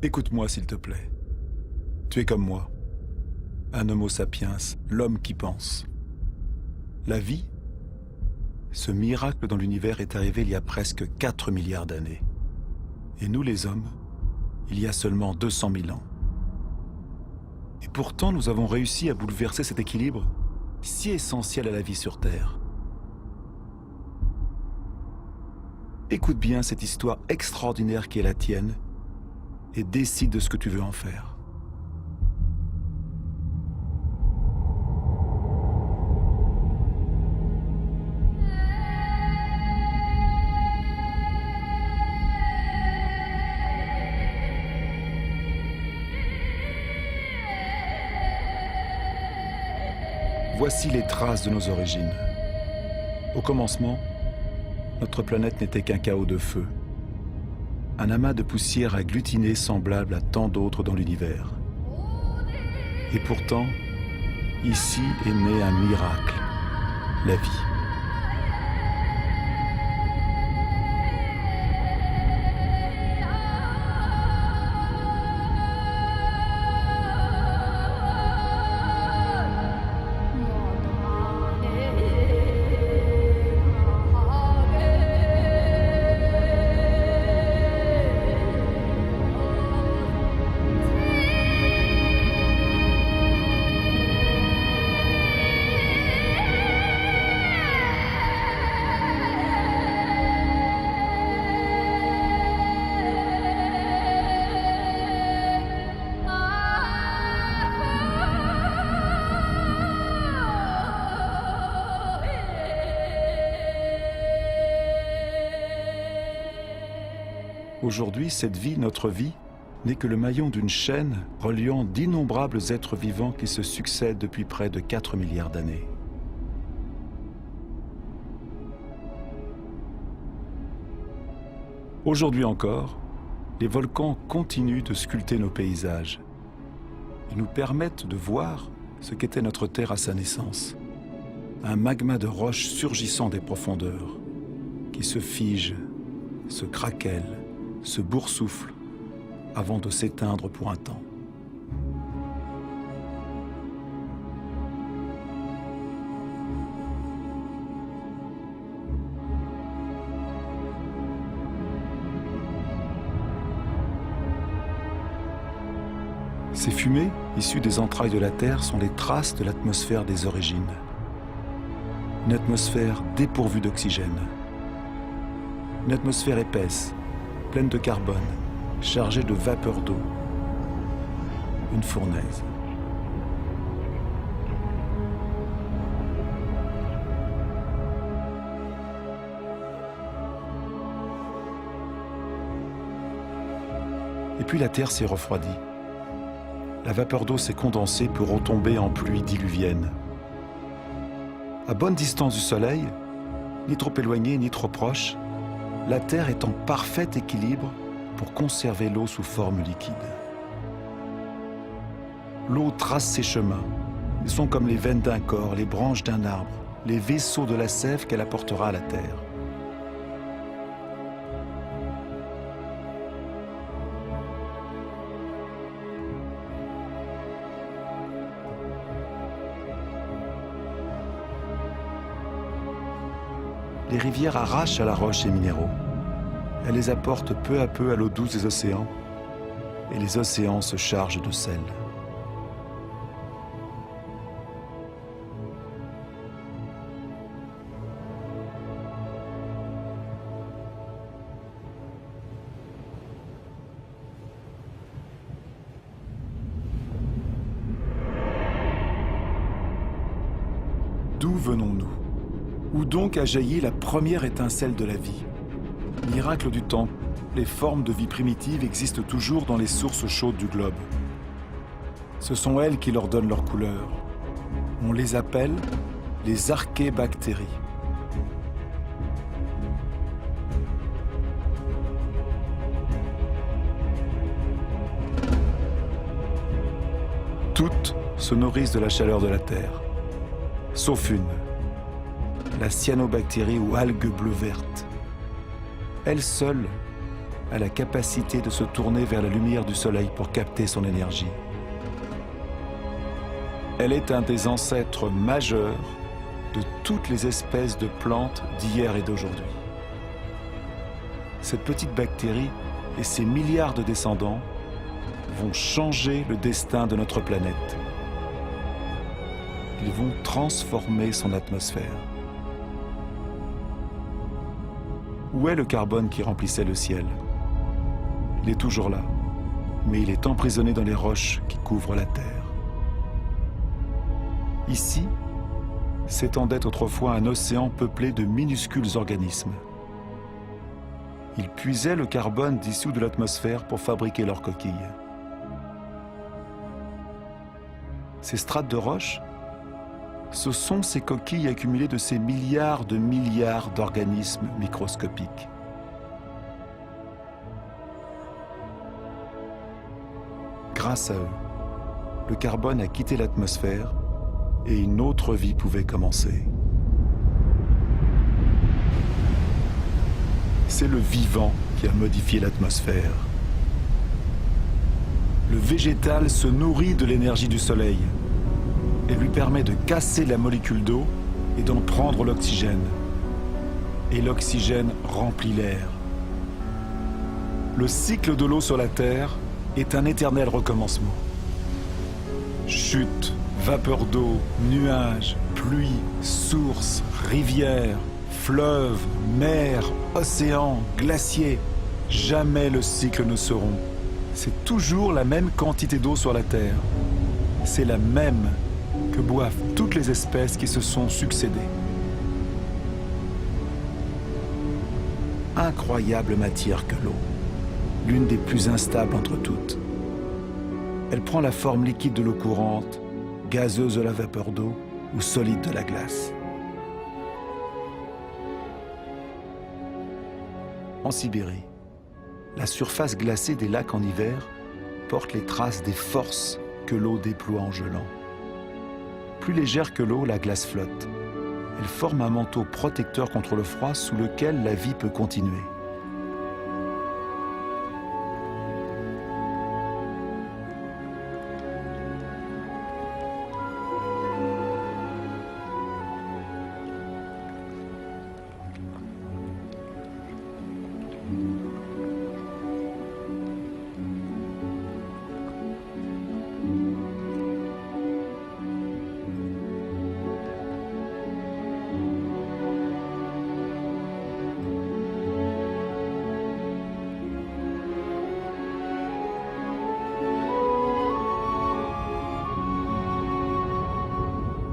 Écoute-moi, s'il te plaît. Tu es comme moi. Un homo sapiens, l'homme qui pense. La vie, ce miracle dans l'univers est arrivé il y a presque 4 milliards d'années. Et nous, les hommes, il y a seulement 200 000 ans. Et pourtant, nous avons réussi à bouleverser cet équilibre si essentiel à la vie sur Terre. Écoute bien cette histoire extraordinaire qui est la tienne et décide de ce que tu veux en faire. Voici les traces de nos origines. Au commencement, notre planète n'était qu'un chaos de feu, un amas de poussière agglutinée semblable à tant d'autres dans l'univers. Et pourtant, ici est né un miracle, la vie. Aujourd'hui, cette vie, notre vie, n'est que le maillon d'une chaîne reliant d'innombrables êtres vivants qui se succèdent depuis près de 4 milliards d'années. Aujourd'hui encore, les volcans continuent de sculpter nos paysages. Ils nous permettent de voir ce qu'était notre Terre à sa naissance. Un magma de roches surgissant des profondeurs, qui se fige, se craquelle, se boursoufle avant de s'éteindre pour un temps. Ces fumées, issues des entrailles de la Terre, sont les traces de l'atmosphère des origines. Une atmosphère dépourvue d'oxygène. Une atmosphère épaisse, pleine de carbone, chargée de vapeur d'eau. Une fournaise. Et puis la Terre s'est refroidie. La vapeur d'eau s'est condensée pour retomber en pluie diluvienne. À bonne distance du Soleil, ni trop éloignée ni trop proche, la Terre est en parfait équilibre pour conserver l'eau sous forme liquide. L'eau trace ses chemins. Ils sont comme les veines d'un corps, les branches d'un arbre, les vaisseaux de la sève qu'elle apportera à la Terre. Les rivières arrachent à la roche les minéraux. Elles les apportent peu à peu à l'eau douce des océans, et les océans se chargent de sel. D'où venons-nous? Où donc a jailli la première étincelle de la vie? Miracle du temps, les formes de vie primitives existent toujours dans les sources chaudes du globe. Ce sont elles qui leur donnent leur couleur. On les appelle les archébactéries. Toutes se nourrissent de la chaleur de la Terre, sauf une, la cyanobactérie ou algue bleue verte. Elle seule a la capacité de se tourner vers la lumière du soleil pour capter son énergie. Elle est un des ancêtres majeurs de toutes les espèces de plantes d'hier et d'aujourd'hui. Cette petite bactérie et ses milliards de descendants vont changer le destin de notre planète. Ils vont transformer son atmosphère. Où est le carbone qui remplissait le ciel? Il est toujours là, mais il est emprisonné dans les roches qui couvrent la Terre. Ici, s'étendait autrefois un océan peuplé de minuscules organismes. Ils puisaient le carbone dissous de l'atmosphère pour fabriquer leurs coquilles. Ces strates de roches, ce sont ces coquilles accumulées de ces milliards d'organismes microscopiques. Grâce à eux, le carbone a quitté l'atmosphère et une autre vie pouvait commencer. C'est le vivant qui a modifié l'atmosphère. Le végétal se nourrit de l'énergie du soleil et lui permet de casser la molécule d'eau et d'en prendre l'oxygène. Et l'oxygène remplit l'air. Le cycle de l'eau sur la Terre est un éternel recommencement. Chute, vapeur d'eau, nuages, pluie, sources, rivières, fleuves, mers, océans, glaciers. Jamais le cycle ne se rompt. C'est toujours la même quantité d'eau sur la Terre. C'est la même que boivent toutes les espèces qui se sont succédées. Incroyable matière que l'eau, l'une des plus instables entre toutes. Elle prend la forme liquide de l'eau courante, gazeuse de la vapeur d'eau ou solide de la glace. En Sibérie, la surface glacée des lacs en hiver porte les traces des forces que l'eau déploie en gelant. Plus légère que l'eau, la glace flotte. Elle forme un manteau protecteur contre le froid sous lequel la vie peut continuer.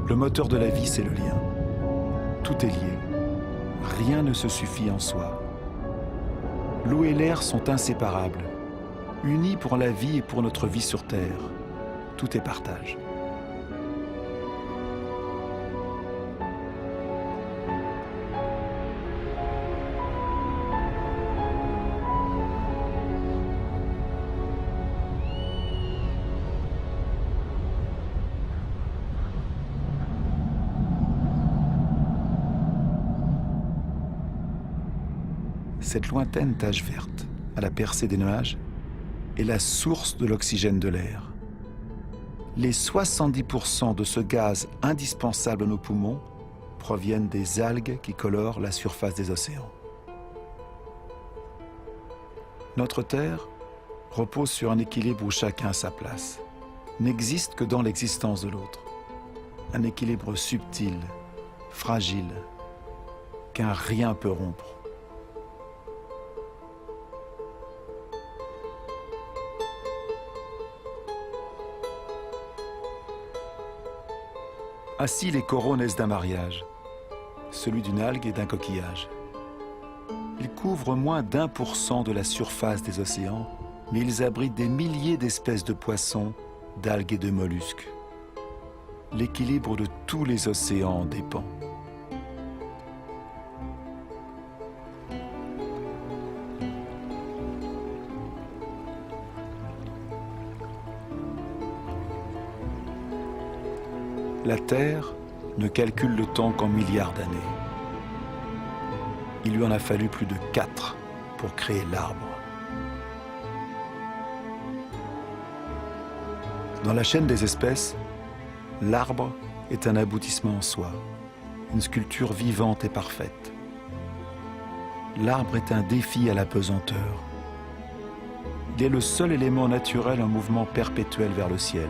Le moteur de la vie, c'est le lien. Tout est lié. Rien ne se suffit en soi. L'eau et l'air sont inséparables, unis pour la vie et pour notre vie sur Terre. Tout est partage. Cette lointaine tache verte, à la percée des nuages, est la source de l'oxygène de l'air. Les 70% de ce gaz indispensable à nos poumons proviennent des algues qui colorent la surface des océans. Notre Terre repose sur un équilibre où chacun a sa place, n'existe que dans l'existence de l'autre. Un équilibre subtil, fragile, qu'un rien peut rompre. Ainsi, les coraux naissent d'un mariage, celui d'une algue et d'un coquillage. Ils couvrent moins d'1% de la surface des océans, mais ils abritent des milliers d'espèces de poissons, d'algues et de mollusques. L'équilibre de tous les océans en dépend. La Terre ne calcule le temps qu'en milliards d'années. Il lui en a fallu plus de 4 pour créer l'arbre. Dans la chaîne des espèces, l'arbre est un aboutissement en soi, une sculpture vivante et parfaite. L'arbre est un défi à la pesanteur. Il est le seul élément naturel en mouvement perpétuel vers le ciel.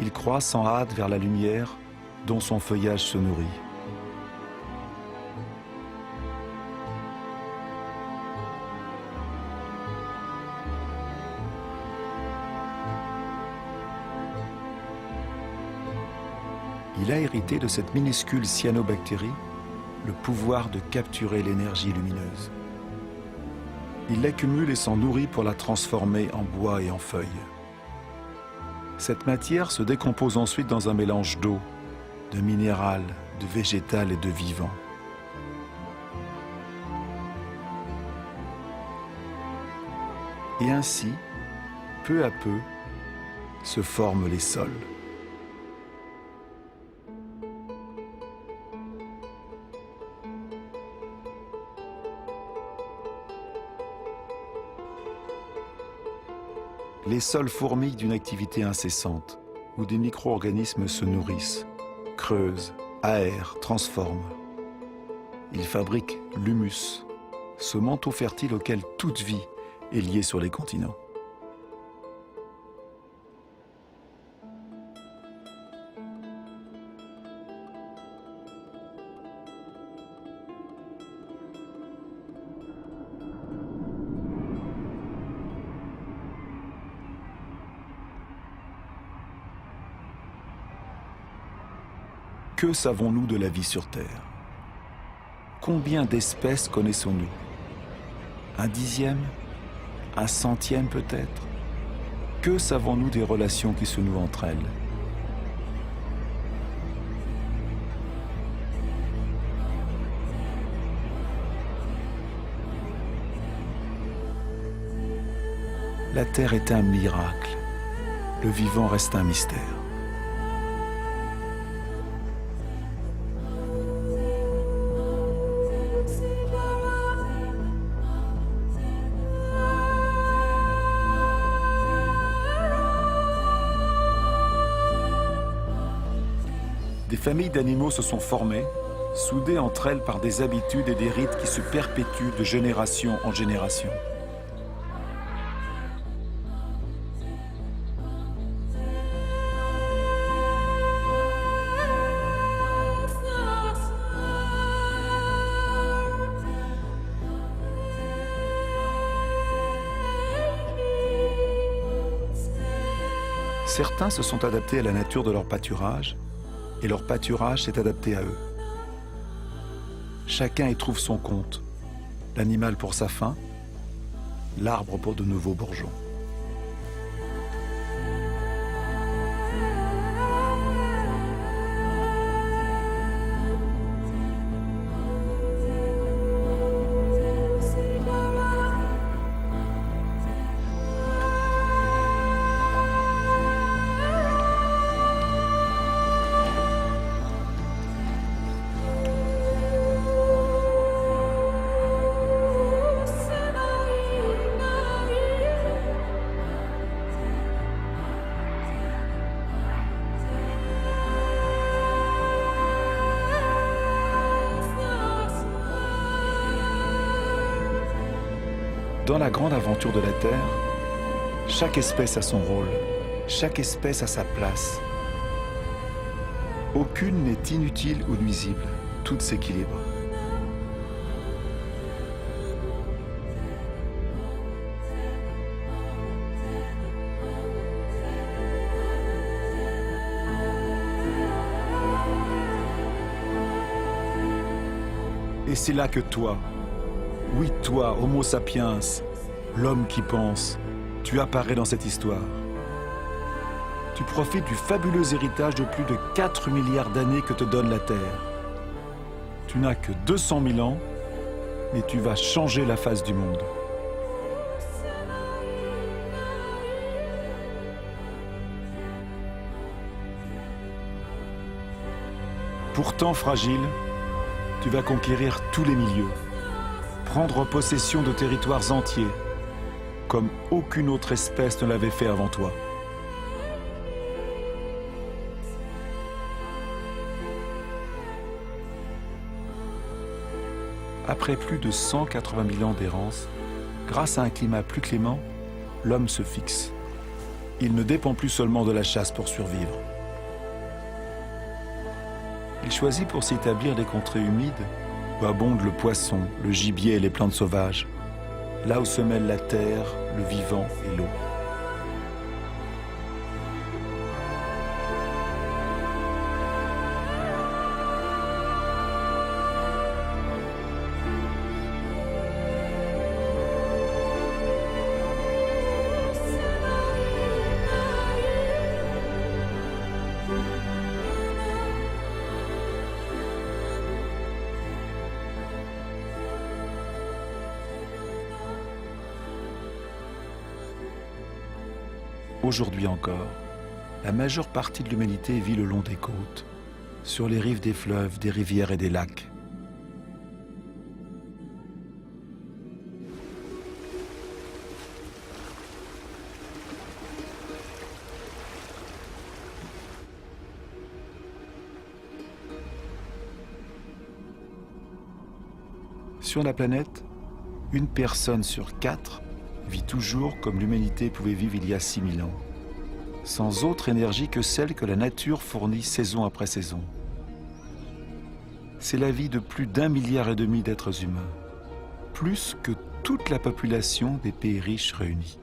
Il croît sans hâte vers la lumière dont son feuillage se nourrit. Il a hérité de cette minuscule cyanobactérie le pouvoir de capturer l'énergie lumineuse. Il l'accumule et s'en nourrit pour la transformer en bois et en feuilles. Cette matière se décompose ensuite dans un mélange d'eau, de minéral, de végétal et de vivant. Et ainsi, peu à peu, se forment les sols. Les sols fourmillent d'une activité incessante, où des micro-organismes se nourrissent, creusent, aèrent, transforment. Ils fabriquent l'humus, ce manteau fertile auquel toute vie est liée sur les continents. Que savons-nous de la vie sur Terre? Combien d'espèces connaissons-nous? Un dixième? Un centième peut-être? Que savons-nous des relations qui se nouent entre elles? La Terre est un miracle. Le vivant reste un mystère. Des familles d'animaux se sont formées, soudées entre elles par des habitudes et des rites qui se perpétuent de génération en génération. Certains se sont adaptés à la nature de leur pâturage, et leur pâturage s'est adapté à eux. Chacun y trouve son compte, l'animal pour sa faim, l'arbre pour de nouveaux bourgeons. Dans la grande aventure de la Terre, chaque espèce a son rôle, chaque espèce a sa place. Aucune n'est inutile ou nuisible, toutes s'équilibrent. Et c'est là que toi, oui toi, Homo sapiens, l'homme qui pense, tu apparais dans cette histoire. Tu profites du fabuleux héritage de plus de 4 milliards d'années que te donne la Terre. Tu n'as que 200 000 ans, mais tu vas changer la face du monde. Pourtant fragile, tu vas conquérir tous les milieux, prendre possession de territoires entiers, comme aucune autre espèce ne l'avait fait avant toi. Après plus de 180 000 ans d'errance, grâce à un climat plus clément, l'homme se fixe. Il ne dépend plus seulement de la chasse pour survivre. Il choisit pour s'établir des contrées humides où abondent le poisson, le gibier et les plantes sauvages, là où se mêlent la terre, le vivant et l'eau. Aujourd'hui encore, la majeure partie de l'humanité vit le long des côtes, sur les rives des fleuves, des rivières et des lacs. Sur la planète, une personne sur 4 vit toujours comme l'humanité pouvait vivre il y a 6000 ans, sans autre énergie que celle que la nature fournit saison après saison. C'est la vie de plus d'1,5 milliard d'êtres humains, plus que toute la population des pays riches réunis.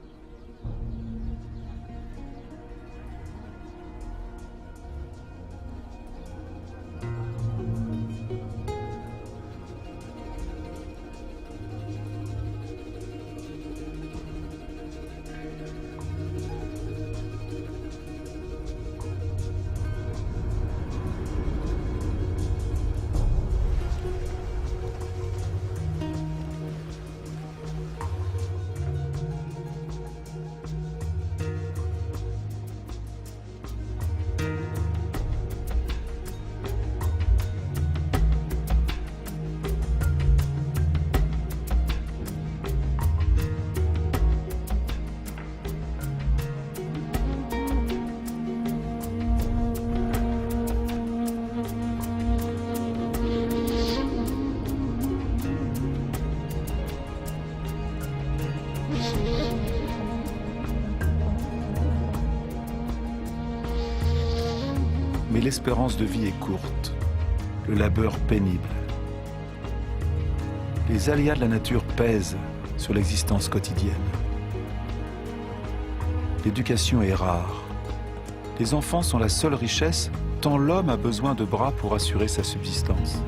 Mais l'espérance de vie est courte, le labeur pénible. Les aléas de la nature pèsent sur l'existence quotidienne. L'éducation est rare. Les enfants sont la seule richesse, tant l'homme a besoin de bras pour assurer sa subsistance.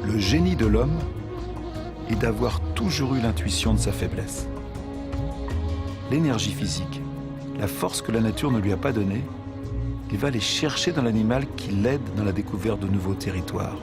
Le génie de l'homme est d'avoir toujours eu l'intuition de sa faiblesse. L'énergie physique, la force que la nature ne lui a pas donnée, il va les chercher dans l'animal qui l'aide dans la découverte de nouveaux territoires.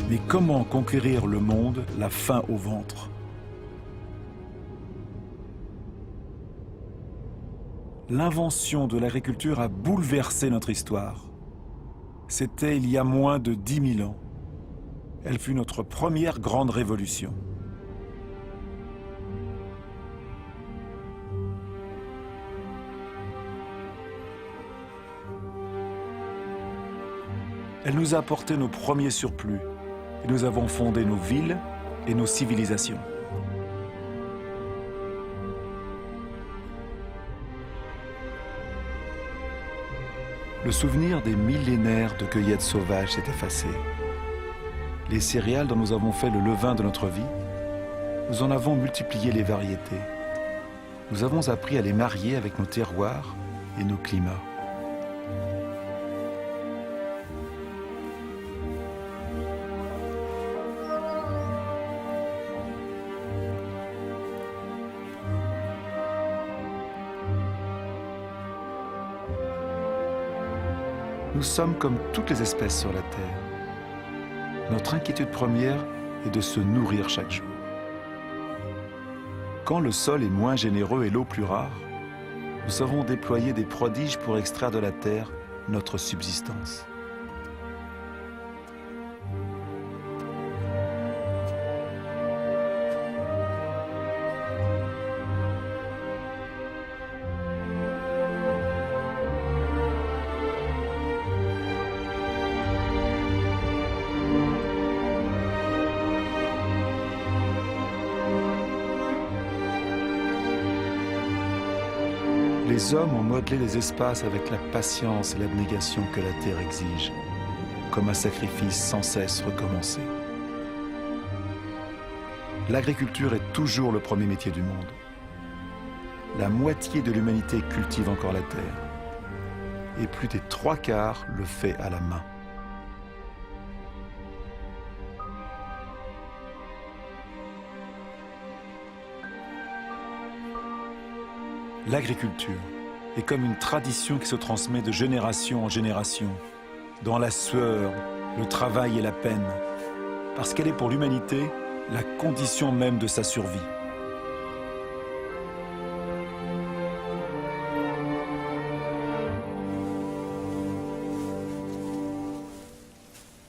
Mais comment conquérir le monde, la faim au ventre? L'invention de l'agriculture a bouleversé notre histoire. C'était il y a moins de 10 000 ans. Elle fut notre première grande révolution. Elle nous a apporté nos premiers surplus. Et nous avons fondé nos villes et nos civilisations. Le souvenir des millénaires de cueillettes sauvages s'est effacé. Les céréales dont nous avons fait le levain de notre vie, nous en avons multiplié les variétés. Nous avons appris à les marier avec nos terroirs et nos climats. Nous sommes comme toutes les espèces sur la Terre. Notre inquiétude première est de se nourrir chaque jour. Quand le sol est moins généreux et l'eau plus rare, nous savons déployer des prodiges pour extraire de la terre notre subsistance. Les hommes ont modelé les espaces avec la patience et l'abnégation que la terre exige, comme un sacrifice sans cesse recommencé. L'agriculture est toujours le premier métier du monde. La moitié de l'humanité cultive encore la terre, et plus des 3/4 le fait à la main. L'agriculture est comme une tradition qui se transmet de génération en génération, dans la sueur, le travail et la peine, parce qu'elle est pour l'humanité la condition même de sa survie.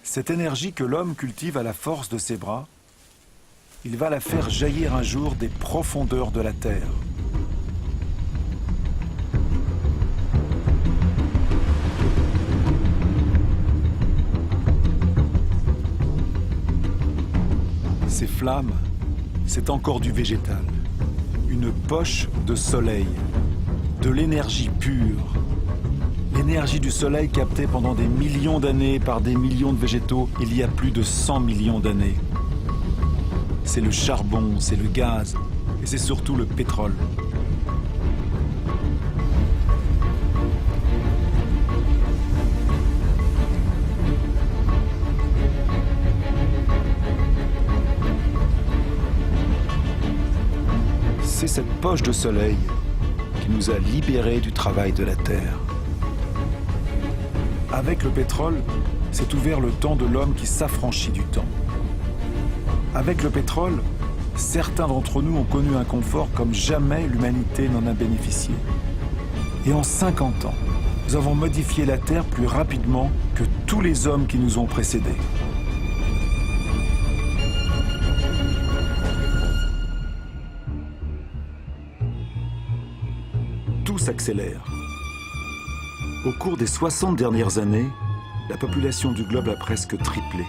Cette énergie que l'homme cultive à la force de ses bras, il va la faire jaillir un jour des profondeurs de la terre. Ces flammes, c'est encore du végétal, une poche de soleil, de l'énergie pure, l'énergie du soleil captée pendant des millions d'années par des millions de végétaux il y a plus de 100 millions d'années. C'est le charbon, c'est le gaz et c'est surtout le pétrole. C'est cette poche de soleil qui nous a libérés du travail de la terre. Avec le pétrole, s'est ouvert le temps de l'homme qui s'affranchit du temps. Avec le pétrole, certains d'entre nous ont connu un confort comme jamais l'humanité n'en a bénéficié. Et en 50 ans, nous avons modifié la Terre plus rapidement que tous les hommes qui nous ont précédés. Tout s'accélère. Au cours des 60 dernières années, la population du globe a presque triplé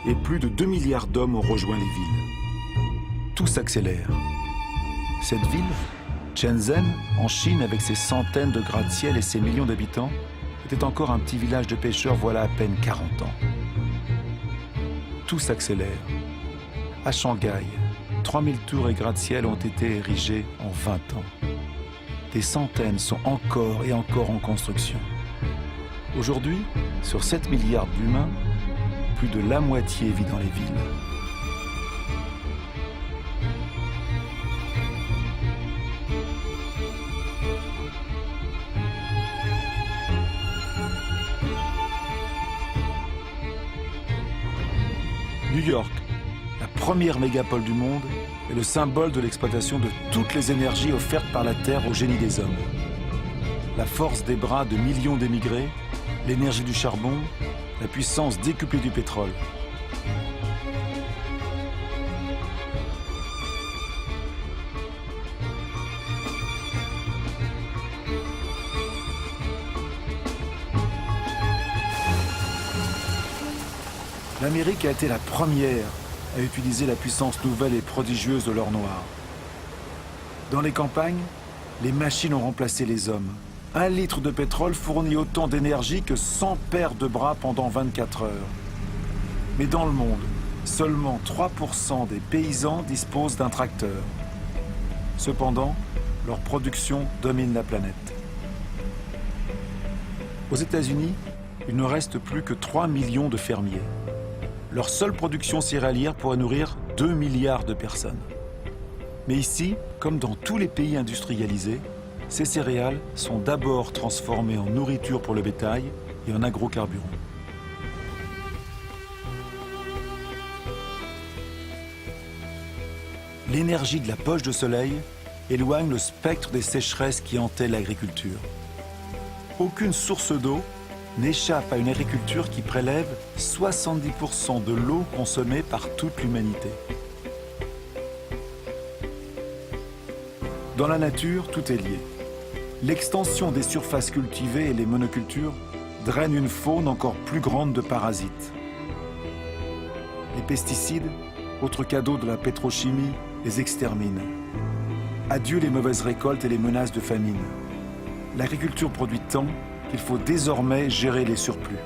et plus de 2 milliards d'hommes ont rejoint les villes. Tout s'accélère. Cette ville, Shenzhen, en Chine, avec ses centaines de gratte-ciel et ses millions d'habitants, était encore un petit village de pêcheurs voilà à peine 40 ans. Tout s'accélère. À Shanghai, 3000 tours et gratte-ciel ont été érigés en 20 ans. Des centaines sont encore et encore en construction. Aujourd'hui, sur 7 milliards d'humains, plus de la moitié vit dans les villes. New York, la première mégapole du monde, est le symbole de l'exploitation de toutes les énergies offertes par la Terre au génie des hommes. La force des bras de millions d'émigrés, l'énergie du charbon, la puissance décuplée du pétrole. L'Amérique a été la première à utiliser la puissance nouvelle et prodigieuse de l'or noir. Dans les campagnes, les machines ont remplacé les hommes. 1 litre de pétrole fournit autant d'énergie que 100 paires de bras pendant 24 heures. Mais dans le monde, seulement 3% des paysans disposent d'un tracteur. Cependant, leur production domine la planète. Aux États-Unis, il ne reste plus que 3 millions de fermiers. Leur seule production céréalière pourrait nourrir 2 milliards de personnes. Mais ici, comme dans tous les pays industrialisés, ces céréales sont d'abord transformées en nourriture pour le bétail et en agrocarburants. L'énergie de la poche de soleil éloigne le spectre des sécheresses qui hantaient l'agriculture. Aucune source d'eau n'échappe à une agriculture qui prélève 70% de l'eau consommée par toute l'humanité. Dans la nature, tout est lié. L'extension des surfaces cultivées et les monocultures drainent une faune encore plus grande de parasites. Les pesticides, autre cadeau de la pétrochimie, les exterminent. Adieu les mauvaises récoltes et les menaces de famine. L'agriculture produit tant qu'il faut désormais gérer les surplus.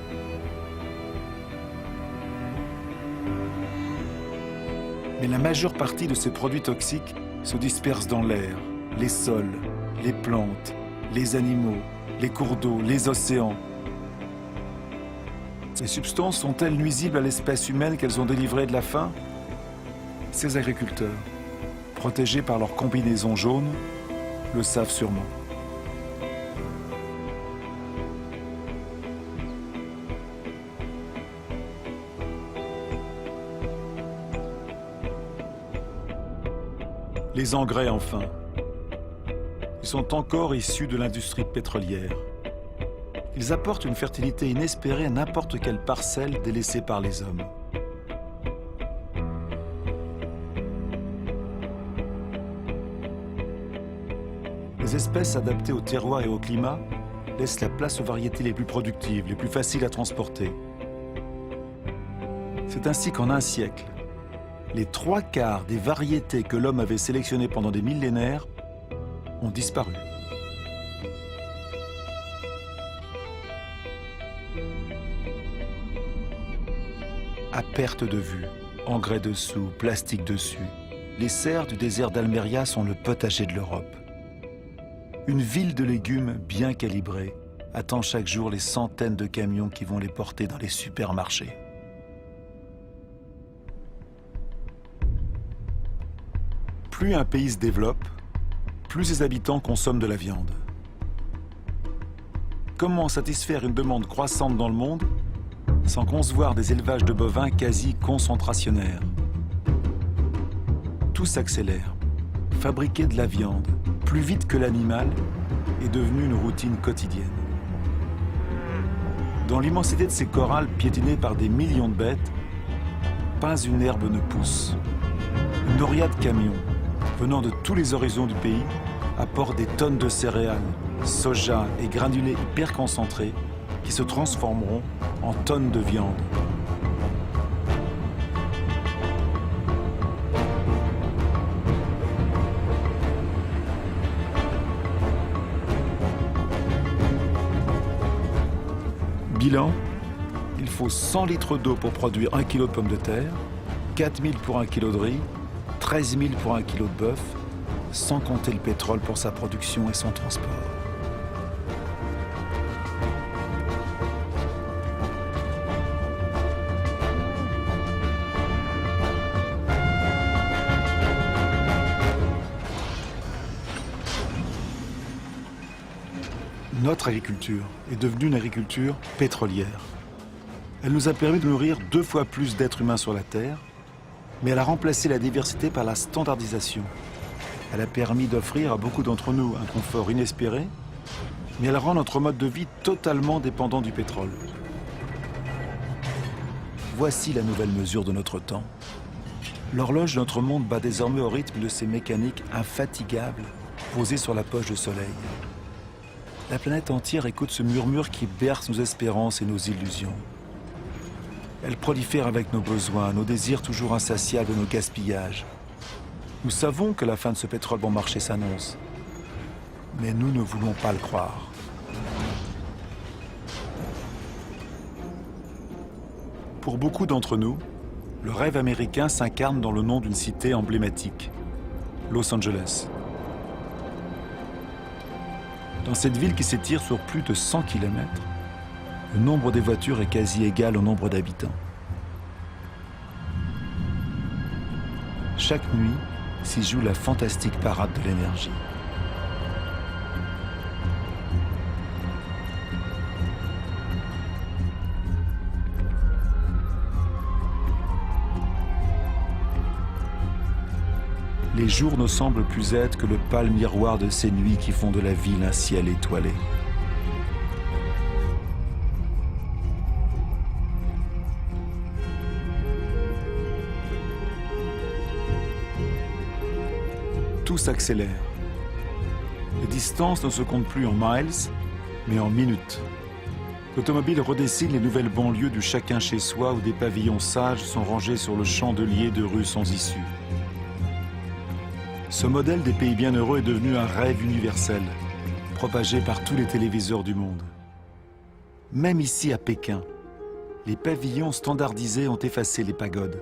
Mais la majeure partie de ces produits toxiques se dispersent dans l'air, les sols, les plantes, les animaux, les cours d'eau, les océans. Ces substances sont-elles nuisibles à l'espèce humaine qu'elles ont délivrée de la faim? Ces agriculteurs, protégés par leur combinaison jaune, le savent sûrement. Les engrais, enfin. Ils sont encore issus de l'industrie pétrolière. Ils apportent une fertilité inespérée à n'importe quelle parcelle délaissée par les hommes. Les espèces adaptées au terroir et au climat laissent la place aux variétés les plus productives, les plus faciles à transporter. C'est ainsi qu'en un siècle, les 3/4 des variétés que l'homme avait sélectionnées pendant des millénaires ont disparu. À perte de vue, engrais dessous, plastique dessus, les serres du désert d'Almeria sont le potager de l'Europe. Une ville de légumes bien calibrée attend chaque jour les centaines de camions qui vont les porter dans les supermarchés. Plus un pays se développe, plus ses habitants consomment de la viande. Comment satisfaire une demande croissante dans le monde sans concevoir des élevages de bovins quasi concentrationnaires? Tout s'accélère. Fabriquer de la viande plus vite que l'animal est devenu une routine quotidienne. Dans l'immensité de ces corrals piétinés par des millions de bêtes, pas une herbe ne pousse. Une noria de camions venant de tous les horizons du pays apportent des tonnes de céréales, soja et granulés hyper concentrés qui se transformeront en tonnes de viande. Bilan, il faut 100 litres d'eau pour produire 1 kg de pommes de terre, 4 000 pour 1 kg de riz, 13 000 pour 1 kg de bœuf, sans compter le pétrole pour sa production et son transport. Notre agriculture est devenue une agriculture pétrolière. Elle nous a permis de nourrir 2 fois plus d'êtres humains sur la Terre, mais elle a remplacé la diversité par la standardisation. Elle a permis d'offrir à beaucoup d'entre nous un confort inespéré, mais elle rend notre mode de vie totalement dépendant du pétrole. Voici la nouvelle mesure de notre temps. L'horloge de notre monde bat désormais au rythme de ces mécaniques infatigables posées sur la poche de soleil. La planète entière écoute ce murmure qui berce nos espérances et nos illusions. Elle prolifère avec nos besoins, nos désirs toujours insatiables et nos gaspillages. Nous savons que la fin de ce pétrole bon marché s'annonce, mais nous ne voulons pas le croire. Pour beaucoup d'entre nous, le rêve américain s'incarne dans le nom d'une cité emblématique, Los Angeles. Dans cette ville qui s'étire sur plus de 100 km, le nombre des voitures est quasi égal au nombre d'habitants. Chaque nuit s'y joue la fantastique parade de l'énergie. les jours ne semblent plus être que le pâle miroir de ces nuits qui font de la ville un ciel étoilé. Tout s'accélère. Les distances ne se comptent plus en miles, mais en minutes. L'automobile redessine les nouvelles banlieues du chacun chez soi où des pavillons sages sont rangés sur le chandelier de rues sans issue. Ce modèle des pays bienheureux est devenu un rêve universel, propagé par tous les téléviseurs du monde. Même ici à Pékin, les pavillons standardisés ont effacé les pagodes.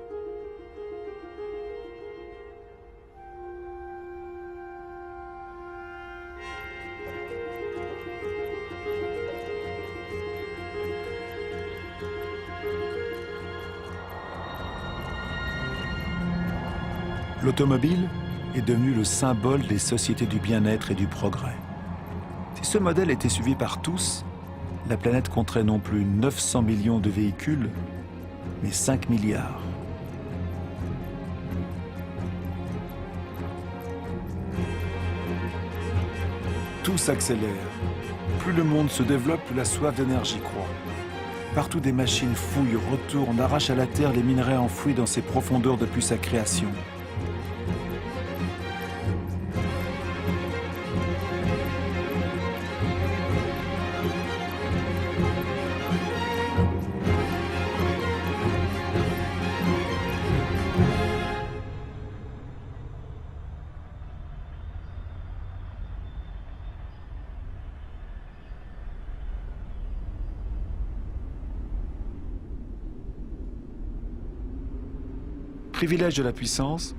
L'automobile est devenu le symbole des sociétés du bien-être et du progrès. Si ce modèle était suivi par tous, la planète compterait non plus 900 millions de véhicules, mais 5 milliards. Tout s'accélère. Plus le monde se développe, plus la soif d'énergie croît. Partout des machines fouillent, retournent, arrachent à la terre les minerais enfouis dans ses profondeurs depuis sa création. Privilège de la puissance,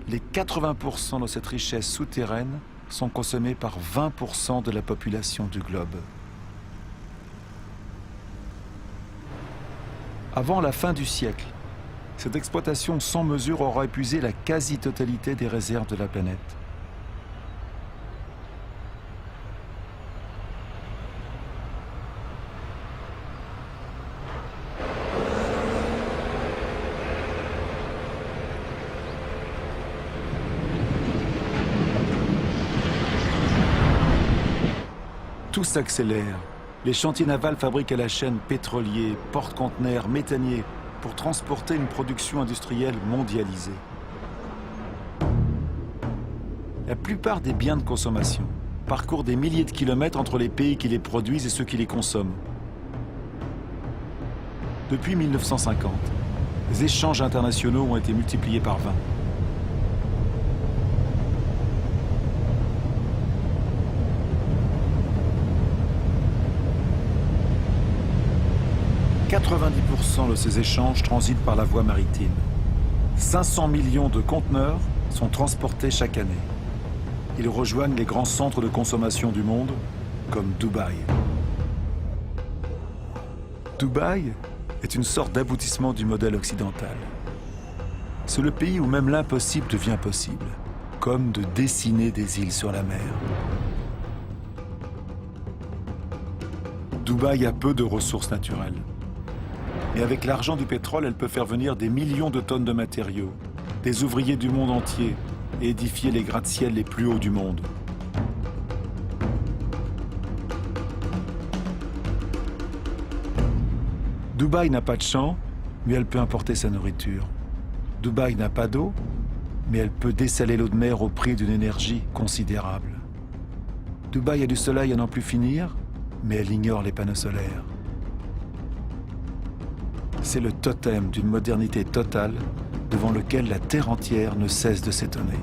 les 80% de cette richesse souterraine sont consommés par 20% de la population du globe. Avant la fin du siècle, cette exploitation sans mesure aura épuisé la quasi-totalité des réserves de la planète. Tout s'accélère. Les chantiers navals fabriquent à la chaîne pétroliers, porte-conteneurs, méthaniers pour transporter une production industrielle mondialisée. La plupart des biens de consommation parcourent des milliers de kilomètres entre les pays qui les produisent et ceux qui les consomment. Depuis 1950, les échanges internationaux ont été multipliés par 20. 90% de ces échanges transitent par la voie maritime. 500 millions de conteneurs sont transportés chaque année. Ils rejoignent les grands centres de consommation du monde, comme Dubaï. Dubaï est une sorte d'aboutissement du modèle occidental. C'est le pays où même l'impossible devient possible, comme de dessiner des îles sur la mer. Dubaï a peu de ressources naturelles. Mais avec l'argent du pétrole, elle peut faire venir des millions de tonnes de matériaux, des ouvriers du monde entier et édifier les gratte-ciels les plus hauts du monde. Dubaï n'a pas de champs, mais elle peut importer sa nourriture. Dubaï n'a pas d'eau, mais elle peut dessaler l'eau de mer au prix d'une énergie considérable. Dubaï a du soleil à n'en plus finir, mais elle ignore les panneaux solaires. C'est le totem d'une modernité totale devant lequel la terre entière ne cesse de s'étonner.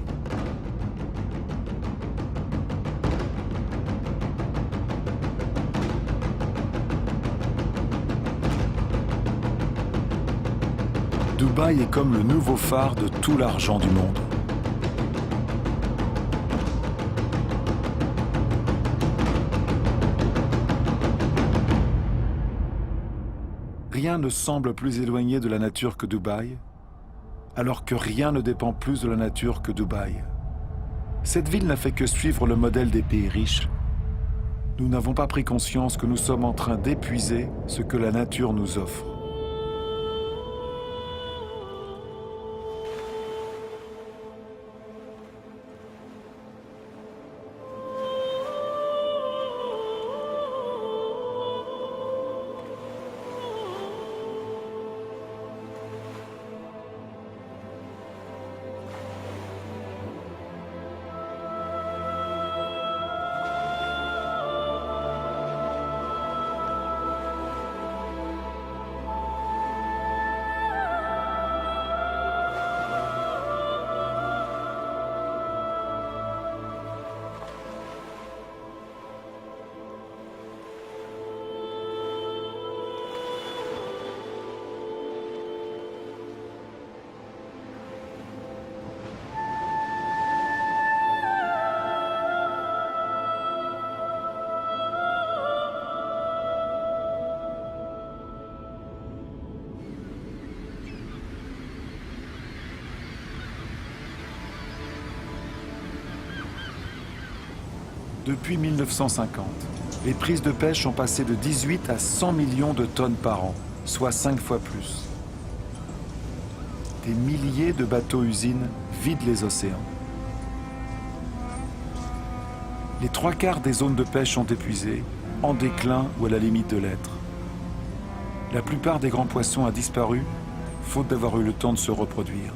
Dubaï est comme le nouveau phare de tout l'argent du monde. Rien ne semble plus éloigné de la nature que Dubaï, alors que rien ne dépend plus de la nature que Dubaï. Cette ville n'a fait que suivre le modèle des pays riches. Nous n'avons pas pris conscience que nous sommes en train d'épuiser ce que la nature nous offre. Depuis 1950, les prises de pêche ont passé de 18 à 100 millions de tonnes par an, soit 5 fois plus. Des milliers de bateaux-usines vident les océans. Les 3/4 des zones de pêche sont épuisées, en déclin ou à la limite de l'être. La plupart des grands poissons a disparu, faute d'avoir eu le temps de se reproduire.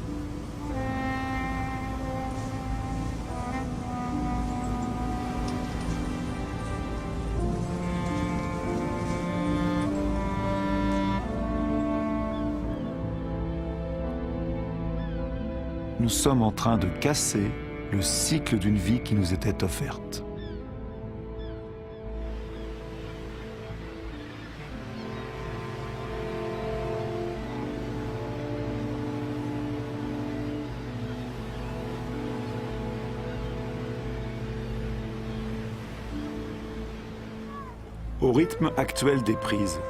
Nous sommes en train de casser le cycle d'une vie qui nous était offerte. Au rythme actuel des prises,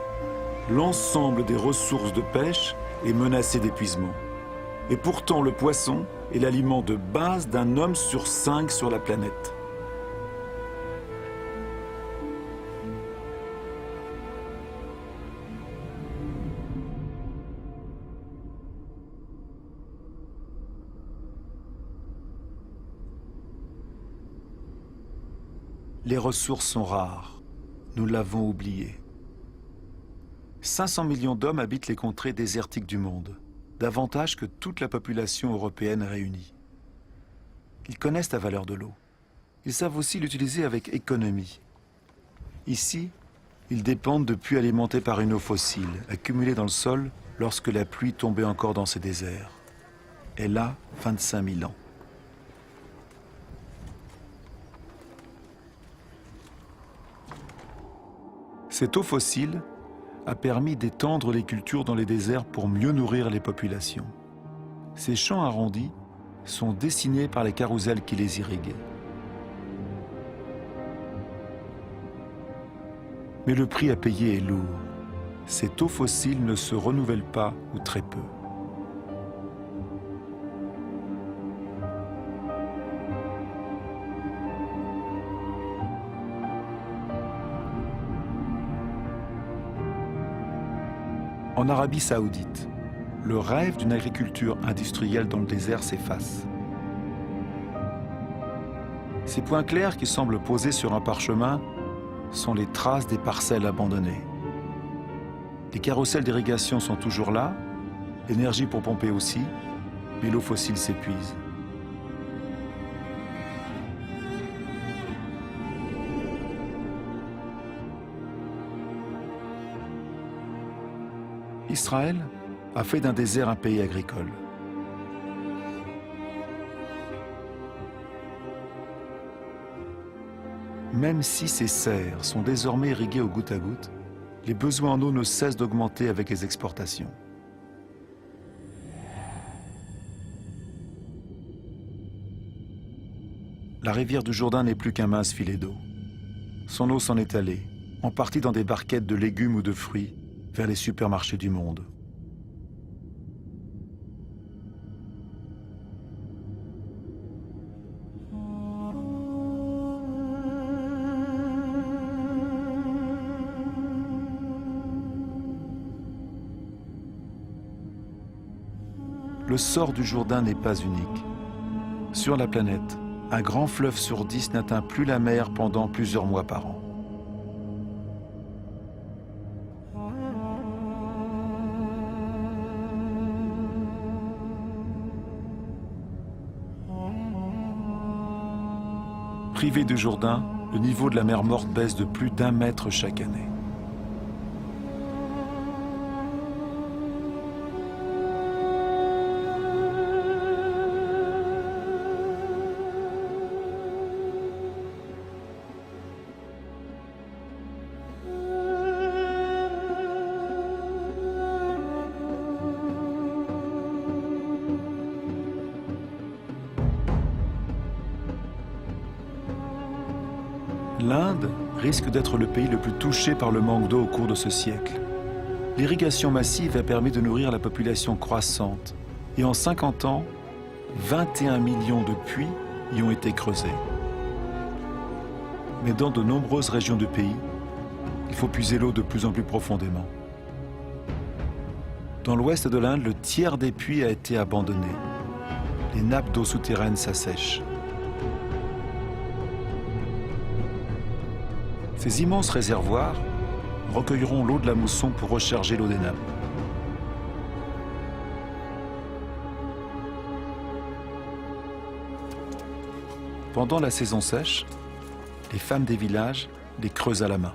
l'ensemble des ressources de pêche est menacé d'épuisement. Et pourtant, le poisson est l'aliment de base d'un homme sur 5 sur la planète. Les ressources sont rares. Nous l'avons oublié. 500 millions d'hommes habitent les contrées désertiques du monde, davantage que toute la population européenne réunie. Ils connaissent la valeur de l'eau. Ils savent aussi l'utiliser avec économie. Ici, ils dépendent de puits alimentés par une eau fossile, accumulée dans le sol lorsque la pluie tombait encore dans ces déserts. Elle a 25 000 ans. Cette eau fossile a permis d'étendre les cultures dans les déserts pour mieux nourrir les populations. Ces champs arrondis sont dessinés par les carrousels qui les irriguent. Mais le prix à payer est lourd. Cette eau fossile ne se renouvelle pas ou très peu. En Arabie Saoudite, le rêve d'une agriculture industrielle dans le désert s'efface. Ces points clairs qui semblent posés sur un parchemin sont les traces des parcelles abandonnées. Les carrousels d'irrigation sont toujours là, l'énergie pour pomper aussi, mais l'eau fossile s'épuise. Israël a fait d'un désert un pays agricole. Même si ces serres sont désormais irriguées au goutte à goutte, les besoins en eau ne cessent d'augmenter avec les exportations. La rivière du Jourdain n'est plus qu'un mince filet d'eau. Son eau s'en est allée, en partie dans des barquettes de légumes ou de fruits, vers les supermarchés du monde. Le sort du Jourdain n'est pas unique. Sur la planète, un grand fleuve sur 10 n'atteint plus la mer pendant plusieurs mois par an. Privé du Jourdain, le niveau de la mer Morte baisse de plus d'1 mètre chaque année. L'Inde risque d'être le pays le plus touché par le manque d'eau au cours de ce siècle. L'irrigation massive a permis de nourrir la population croissante et en 50 ans, 21 millions de puits y ont été creusés. Mais dans de nombreuses régions du pays, il faut puiser l'eau de plus en plus profondément. Dans l'ouest de l'Inde, le tiers des puits a été abandonné. Les nappes d'eau souterraines s'assèchent. Ces immenses réservoirs recueilleront l'eau de la mousson pour recharger l'eau des nappes. Pendant la saison sèche, les femmes des villages les creusent à la main.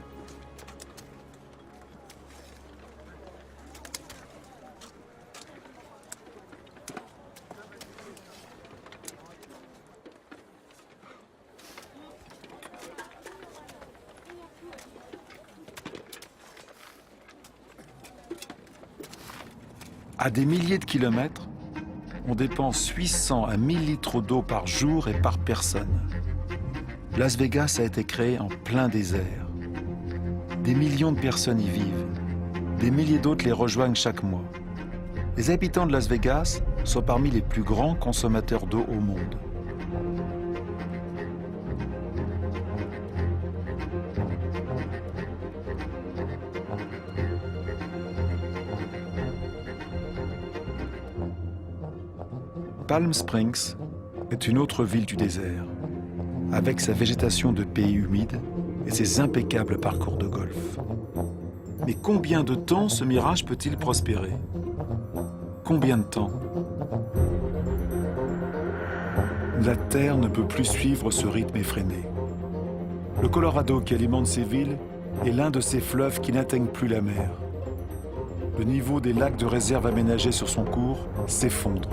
À des milliers de kilomètres, on dépense 800 à 1000 litres d'eau par jour et par personne. Las Vegas a été créé en plein désert. Des millions de personnes y vivent. Des milliers d'autres les rejoignent chaque mois. Les habitants de Las Vegas sont parmi les plus grands consommateurs d'eau au monde. Palm Springs est une autre ville du désert, avec sa végétation de pays humide et ses impeccables parcours de golf. Mais combien de temps ce mirage peut-il prospérer? Combien de temps? La Terre ne peut plus suivre ce rythme effréné. Le Colorado qui alimente ces villes est l'un de ces fleuves qui n'atteignent plus la mer. Le niveau des lacs de réserve aménagés sur son cours s'effondre.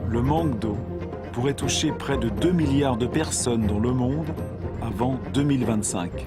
Le manque d'eau pourrait toucher près de 2 milliards de personnes dans le monde avant 2025.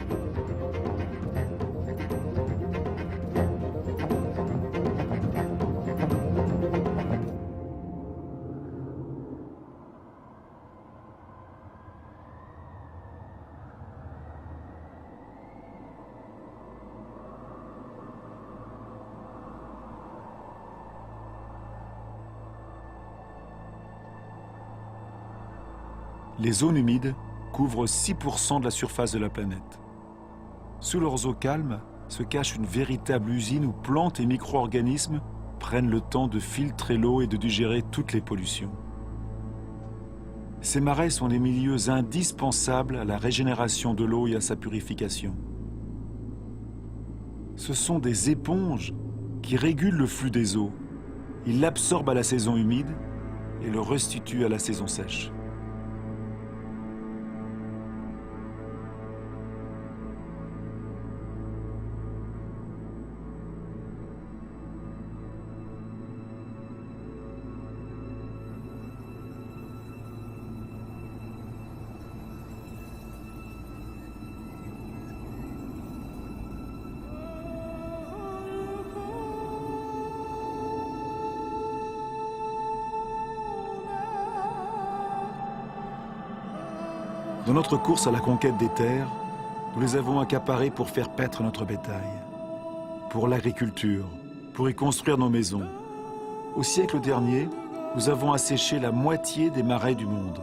Les zones humides couvrent 6% de la surface de la planète. Sous leurs eaux calmes se cache une véritable usine où plantes et micro-organismes prennent le temps de filtrer l'eau et de digérer toutes les pollutions. Ces marais sont des milieux indispensables à la régénération de l'eau et à sa purification. Ce sont des éponges qui régulent le flux des eaux. Ils l'absorbent à la saison humide et le restituent à la saison sèche. Dans notre course à la conquête des terres, nous les avons accaparées pour faire paître notre bétail, pour l'agriculture, pour y construire nos maisons. Au siècle dernier, nous avons asséché la moitié des marais du monde.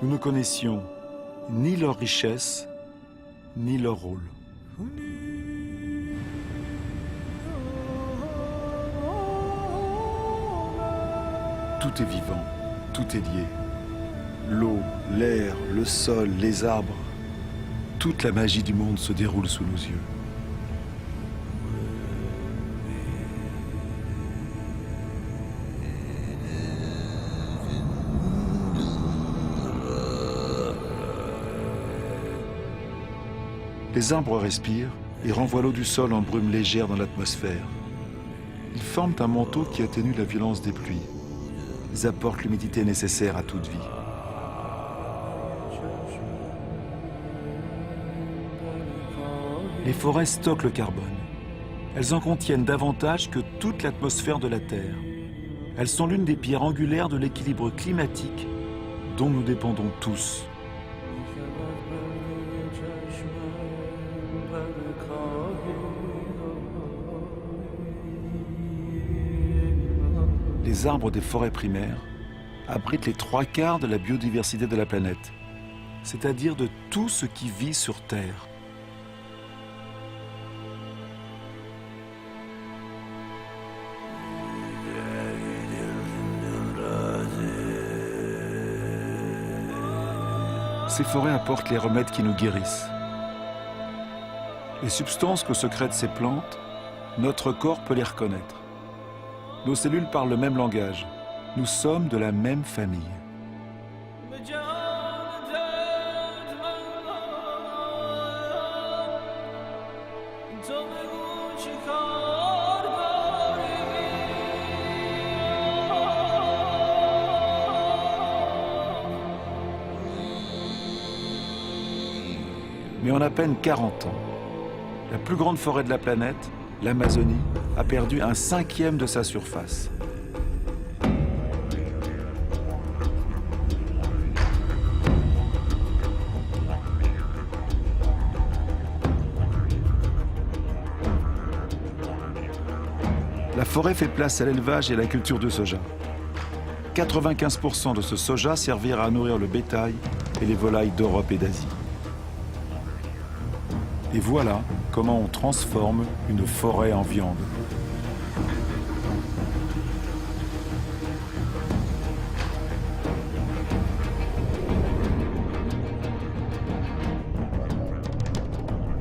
Nous ne connaissions ni leur richesse, ni leur rôle. Tout est vivant, tout est lié. L'eau, l'air, le sol, les arbres, toute la magie du monde se déroule sous nos yeux. Les arbres respirent et renvoient l'eau du sol en brume légère dans l'atmosphère. Ils forment un manteau qui atténue la violence des pluies. Ils apportent l'humidité nécessaire à toute vie. Les forêts stockent le carbone. Elles en contiennent davantage que toute l'atmosphère de la Terre. Elles sont l'une des pierres angulaires de l'équilibre climatique dont nous dépendons tous. les arbres des forêts primaires abritent les 3/4 de la biodiversité de la planète, c'est-à-dire de tout ce qui vit sur Terre. Ces forêts apportent les remèdes qui nous guérissent. Les substances que sécrètent ces plantes, notre corps peut les reconnaître. Nos cellules parlent le même langage. Nous sommes de la même famille. Mais en à peine 40 ans, la plus grande forêt de la planète, l'Amazonie, a perdu 1/5 de sa surface. La forêt fait place à l'élevage et à la culture de soja. 95% de ce soja servira à nourrir le bétail et les volailles d'Europe et d'Asie. Et voilà comment on transforme une forêt en viande.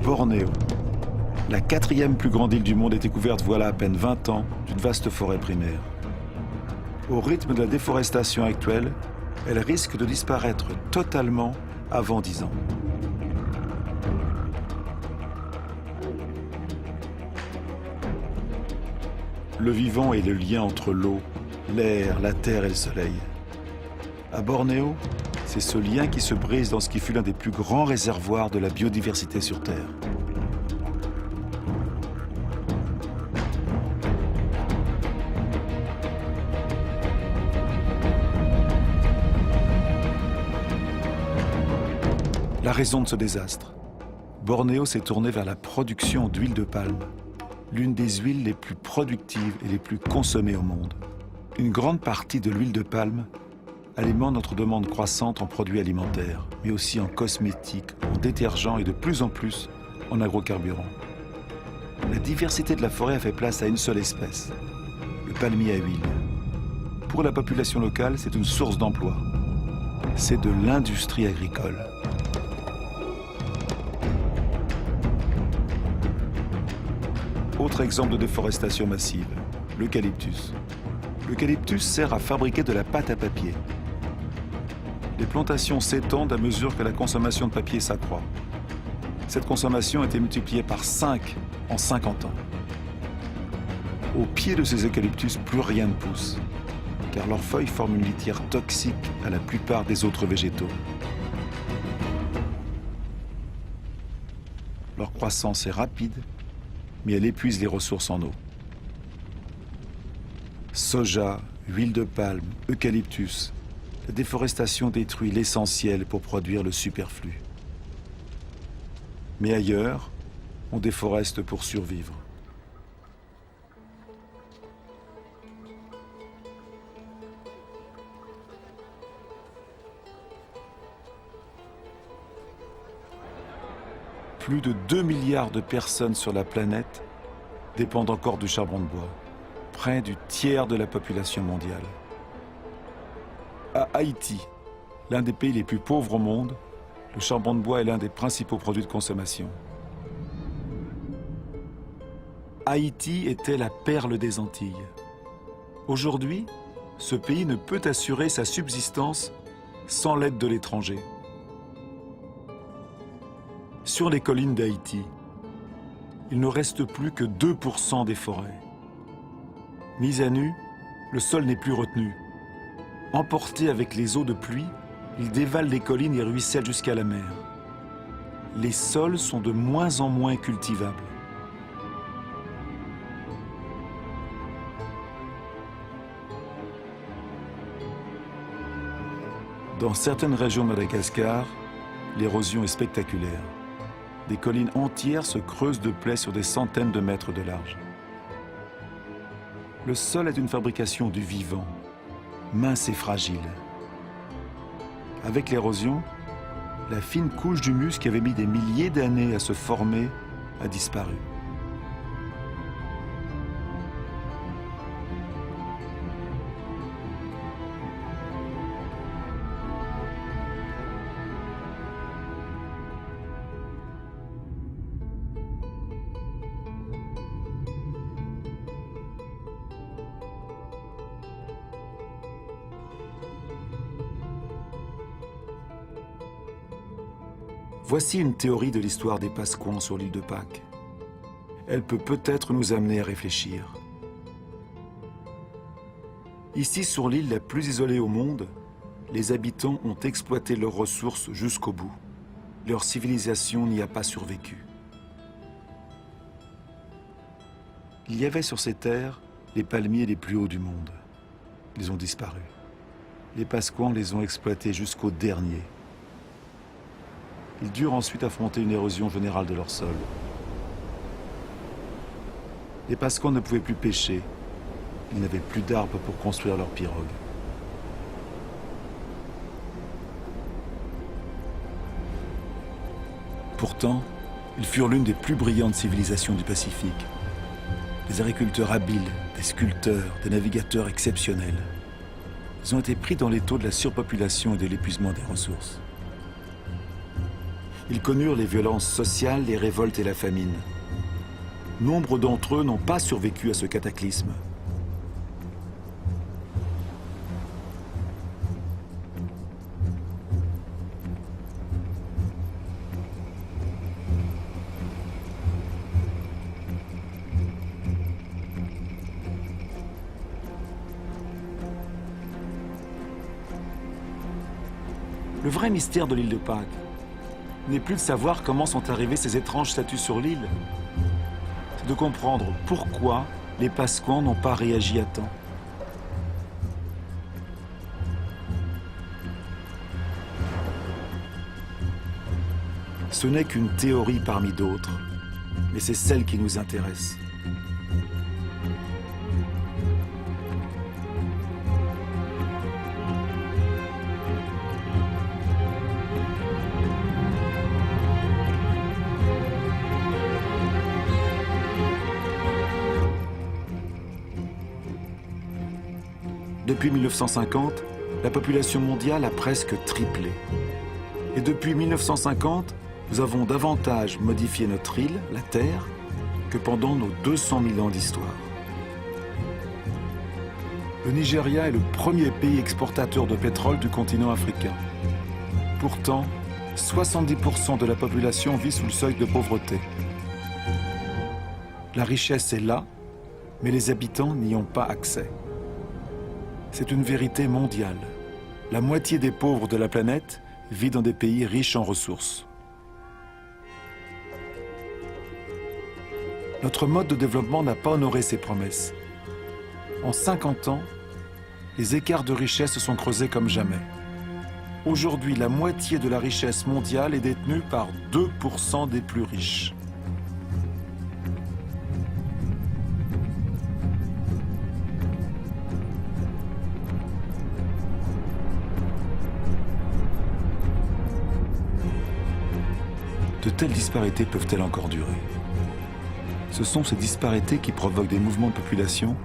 Bornéo, la 4e plus grande île du monde, est découverte voilà à peine 20 ans d'une vaste forêt primaire. Au rythme de la déforestation actuelle, elle risque de disparaître totalement avant 10 ans. Le vivant est le lien entre l'eau, l'air, la terre et le soleil. À Bornéo, c'est ce lien qui se brise dans ce qui fut l'un des plus grands réservoirs de la biodiversité sur Terre. La raison de ce désastre. Bornéo s'est tourné vers la production d'huile de palme, l'une des huiles les plus productives et les plus consommées au monde. Une grande partie de l'huile de palme alimente notre demande croissante en produits alimentaires, mais aussi en cosmétiques, en détergents et de plus en plus en agrocarburants. La diversité de la forêt a fait place à une seule espèce, le palmier à huile. Pour la population locale, c'est une source d'emploi. C'est de l'industrie agricole. Autre exemple de déforestation massive, l'eucalyptus. L'eucalyptus sert à fabriquer de la pâte à papier. Les plantations s'étendent à mesure que la consommation de papier s'accroît. Cette consommation a été multipliée par 5 en 50 ans. Au pied de ces eucalyptus, plus rien ne pousse, car leurs feuilles forment une litière toxique à la plupart des autres végétaux. Leur croissance est rapide, mais elle épuise les ressources en eau. Soja, huile de palme, eucalyptus, la déforestation détruit l'essentiel pour produire le superflu. Mais ailleurs, on déforeste pour survivre. Plus de 2 milliards de personnes sur la planète dépendent encore du charbon de bois, près du tiers de la population mondiale. À Haïti, l'un des pays les plus pauvres au monde, le charbon de bois est l'un des principaux produits de consommation. Haïti était la perle des Antilles. Aujourd'hui, ce pays ne peut assurer sa subsistance sans l'aide de l'étranger. Sur les collines d'Haïti, il ne reste plus que 2% des forêts. Mis à nu, le sol n'est plus retenu. Emporté avec les eaux de pluie, il dévale les collines et ruisselle jusqu'à la mer. Les sols sont de moins en moins cultivables. Dans certaines régions de Madagascar, l'érosion est spectaculaire. Des collines entières se creusent de plaies sur des centaines de mètres de large. Le sol est une fabrication du vivant, mince et fragile. Avec l'érosion, la fine couche d'humus qui avait mis des milliers d'années à se former a disparu. Voici une théorie de l'histoire des Pasquans sur l'île de Pâques. Elle peut peut-être nous amener à réfléchir. Ici, sur l'île la plus isolée au monde, les habitants ont exploité leurs ressources jusqu'au bout. Leur civilisation n'y a pas survécu. Il y avait sur ces terres les palmiers les plus hauts du monde. Ils ont disparu. Les Pasquans les ont exploités jusqu'au dernier. Ils durent ensuite affronter une érosion générale de leur sol. Les Pasquans ne pouvaient plus pêcher. Ils n'avaient plus d'arbres pour construire leurs pirogues. Pourtant, ils furent l'une des plus brillantes civilisations du Pacifique. Des agriculteurs habiles, des sculpteurs, des navigateurs exceptionnels. Ils ont été pris dans l'étau de la surpopulation et de l'épuisement des ressources. Ils connurent les violences sociales, les révoltes et la famine. Nombre d'entre eux n'ont pas survécu à ce cataclysme. Le vrai mystère de l'île de Pâques n'est plus de savoir comment sont arrivées ces étranges statues sur l'île. C'est de comprendre pourquoi les Pasquans n'ont pas réagi à temps. Ce n'est qu'une théorie parmi d'autres, mais c'est celle qui nous intéresse. Depuis 1950, la population mondiale a presque triplé. Et depuis 1950, nous avons davantage modifié notre île, la Terre, que pendant nos 200 000 ans d'histoire. Le Nigeria est le premier pays exportateur de pétrole du continent africain. Pourtant, 70% de la population vit sous le seuil de pauvreté. La richesse est là, mais les habitants n'y ont pas accès. C'est une vérité mondiale. La moitié des pauvres de la planète vit dans des pays riches en ressources. Notre mode de développement n'a pas honoré ses promesses. En 50 ans, les écarts de richesse se sont creusés comme jamais. Aujourd'hui, la moitié de la richesse mondiale est détenue par 2% des plus riches. De telles disparités peuvent-elles encore durer? Ce sont ces disparités qui provoquent des mouvements de population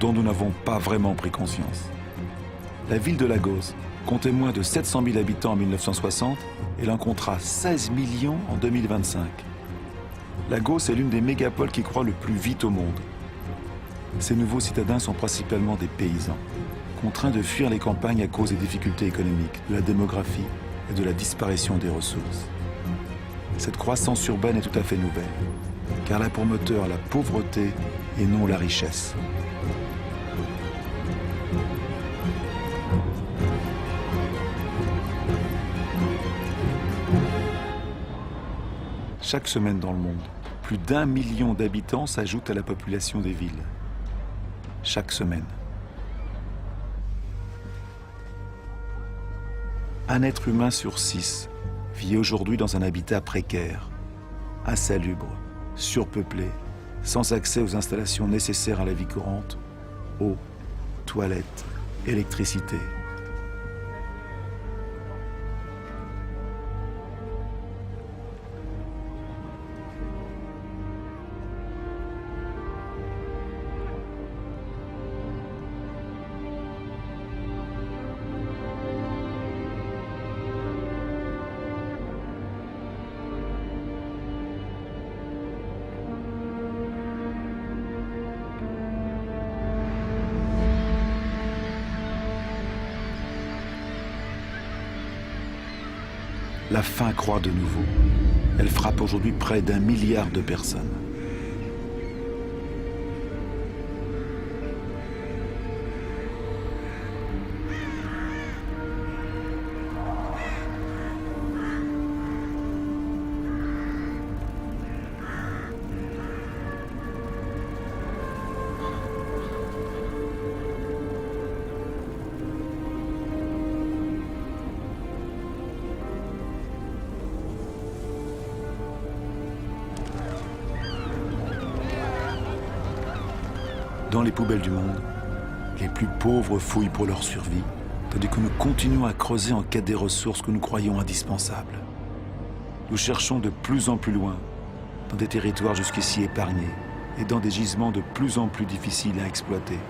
dont nous n'avons pas vraiment pris conscience. La ville de Lagos comptait moins de 700 000 habitants en 1960 et elle en comptera 16 millions en 2025. Lagos est l'une des mégapoles qui croît le plus vite au monde. Ces nouveaux citadins sont principalement des paysans, contraints de fuir les campagnes à cause des difficultés économiques, de la démographie et de la disparition des ressources. Cette croissance urbaine est tout à fait nouvelle, car elle a pour moteur la pauvreté et non la richesse. Chaque semaine dans le monde, plus d'1 million d'habitants s'ajoutent à la population des villes. Chaque semaine. Un être humain sur 6 vit aujourd'hui dans un habitat précaire, insalubre, surpeuplé, sans accès aux installations nécessaires à la vie courante eau, toilettes, électricité. La faim croît de nouveau. Elle frappe aujourd'hui près d'1 milliard de personnes. Dans les poubelles du monde, les plus pauvres fouillent pour leur survie, tandis que nous continuons à creuser en quête des ressources que nous croyons indispensables. Nous cherchons de plus en plus loin, dans des territoires jusqu'ici épargnés et dans des gisements de plus en plus difficiles à exploiter.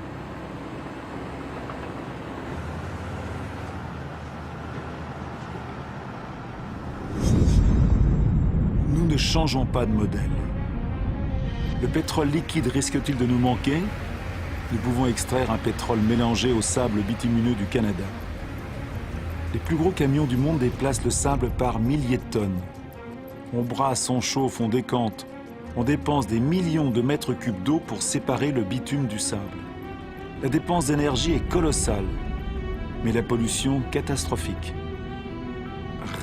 Nous ne changeons pas de modèle. Le pétrole liquide risque-t-il de nous manquer ? Nous pouvons extraire un pétrole mélangé au sable bitumineux du Canada. Les plus gros camions du monde déplacent le sable par milliers de tonnes. On brasse, on chauffe, on décante. On dépense des millions de mètres cubes d'eau pour séparer le bitume du sable. La dépense d'énergie est colossale, mais la pollution catastrophique.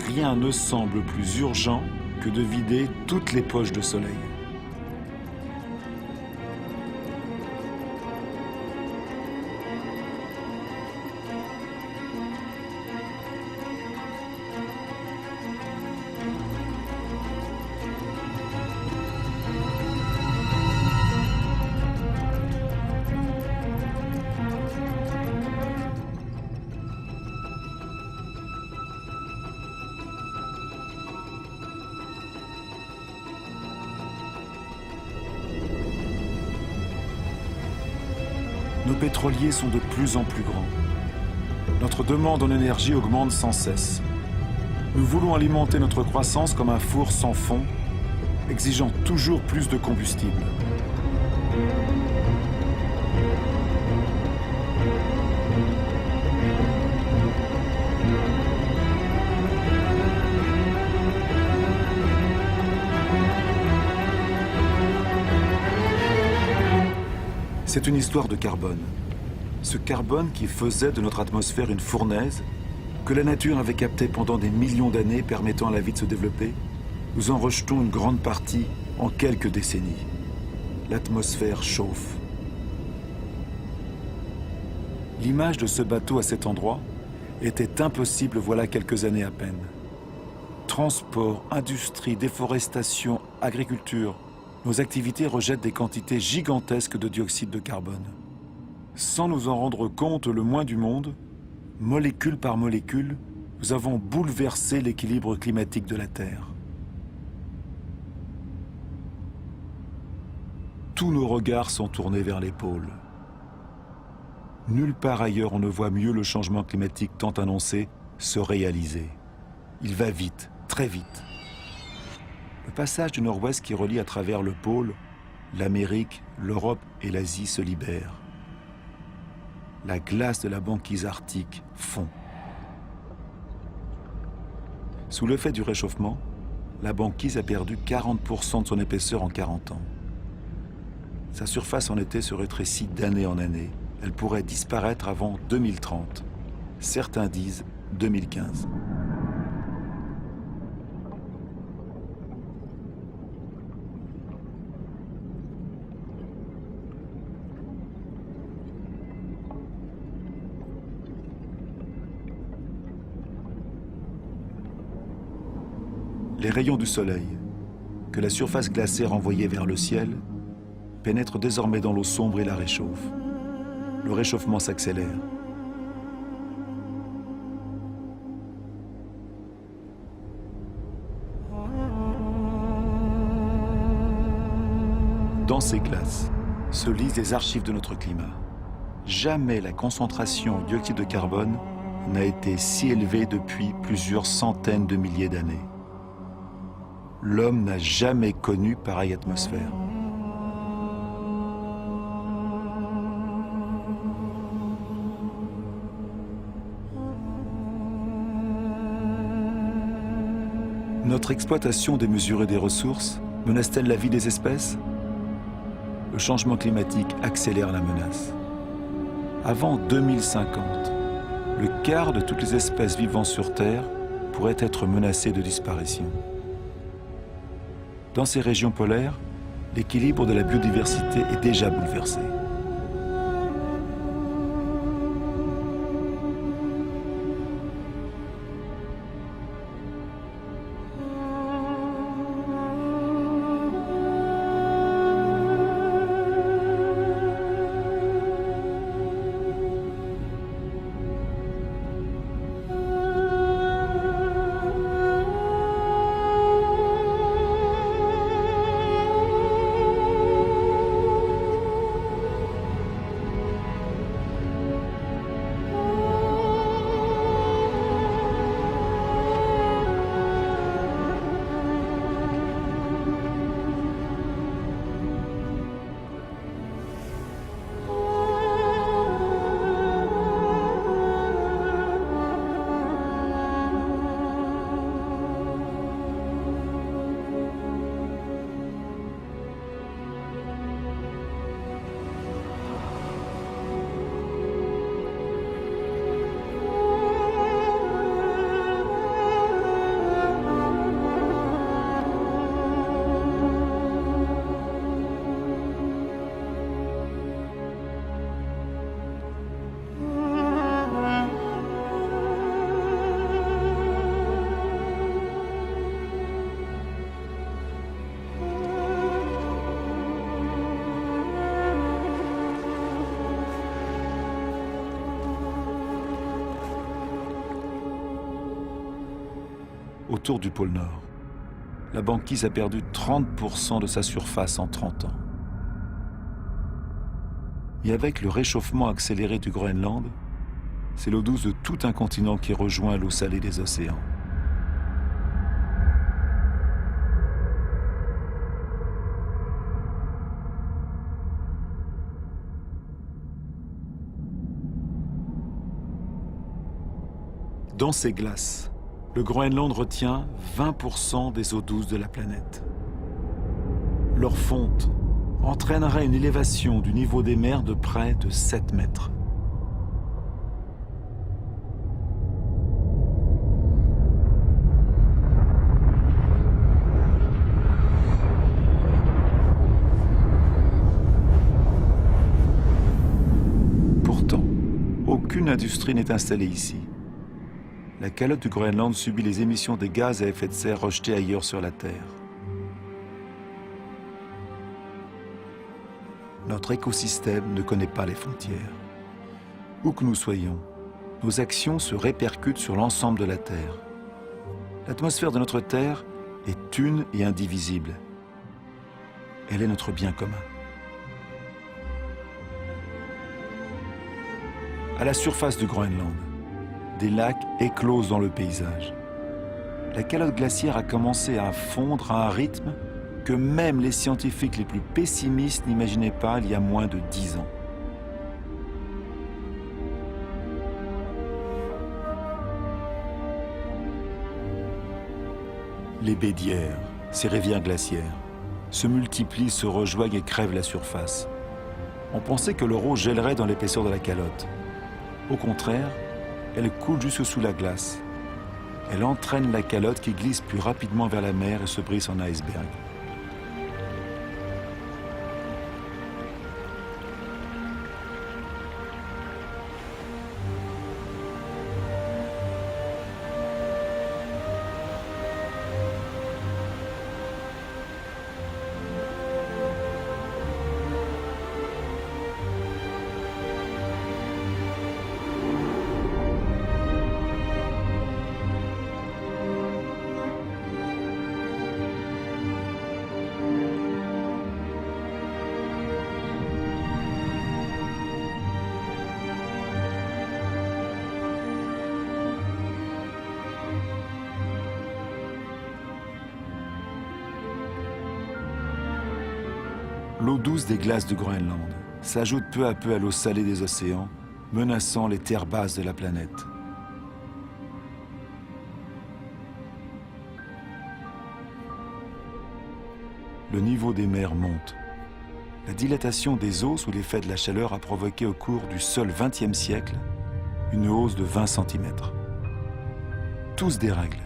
Rien ne semble plus urgent que de vider toutes les poches de soleil. Nos pétroliers sont de plus en plus grands. Notre demande en énergie augmente sans cesse. Nous voulons alimenter notre croissance comme un four sans fond, exigeant toujours plus de combustible. C'est une histoire de carbone. Ce carbone qui faisait de notre atmosphère une fournaise, que la nature avait capté pendant des millions d'années, permettant à la vie de se développer, nous en rejetons une grande partie en quelques décennies. L'atmosphère chauffe. L'image de ce bateau à cet endroit était impossible voilà quelques années à peine. Transport, industrie, déforestation, agriculture, nos activités rejettent des quantités gigantesques de dioxyde de carbone. Sans nous en rendre compte le moins du monde, molécule par molécule, nous avons bouleversé l'équilibre climatique de la Terre. Tous nos regards sont tournés vers les pôles. Nulle part ailleurs on ne voit mieux le changement climatique tant annoncé se réaliser. Il va vite, très vite. Le passage du nord-ouest qui relie à travers le pôle, l'Amérique, l'Europe et l'Asie se libère. La glace de la banquise arctique fond. Sous l'effet du réchauffement, la banquise a perdu 40% de son épaisseur en 40 ans. Sa surface en été se rétrécit d'année en année. Elle pourrait disparaître avant 2030. Certains disent 2015. Les rayons du soleil, que la surface glacée renvoyait vers le ciel, pénètrent désormais dans l'eau sombre et la réchauffent. le réchauffement s'accélère. Dans ces glaces se lisent les archives de notre climat. Jamais la concentration de dioxyde de carbone n'a été si élevée depuis plusieurs centaines de milliers d'années. L'homme n'a jamais connu pareille atmosphère. Notre exploitation démesurée des ressources menace-t-elle la vie des espèces? Le changement climatique accélère la menace. Avant 2050, le quart de toutes les espèces vivant sur Terre pourraient être menacées de disparition. Dans ces régions polaires, l'équilibre de la biodiversité est déjà bouleversé. Autour du pôle Nord, la banquise a perdu 30% de sa surface en 30 ans. Et avec le réchauffement accéléré du Groenland, c'est l'eau douce de tout un continent qui rejoint l'eau salée des océans. Dans ces glaces, le Groenland retient 20% des eaux douces de la planète. Leur fonte entraînerait une élévation du niveau des mers de près de 7 mètres. Pourtant, aucune industrie n'est installée ici. La calotte du Groenland subit les émissions des gaz à effet de serre rejetés ailleurs sur la Terre. Notre écosystème ne connaît pas les frontières. Où que nous soyons, nos actions se répercutent sur l'ensemble de la Terre. L'atmosphère de notre Terre est une et indivisible. Elle est notre bien commun. À la surface du Groenland, des lacs éclosent dans le paysage. La calotte glaciaire a commencé à fondre à un rythme que même les scientifiques les plus pessimistes n'imaginaient pas il y a moins de 10 ans. Les baies d'Yerres, ces rivières glaciaires, se multiplient, se rejoignent et crèvent la surface. On pensait que l'eau gèlerait dans l'épaisseur de la calotte. Au contraire, elle coule jusque sous la glace. Elle entraîne la calotte qui glisse plus rapidement vers la mer et se brise en iceberg. L'eau douce des glaces du Groenland s'ajoute peu à peu à l'eau salée des océans, menaçant les terres basses de la planète. Le niveau des mers monte. La dilatation des eaux sous l'effet de la chaleur a provoqué au cours du seul XXe siècle une hausse de 20 cm. Tout se dérègle.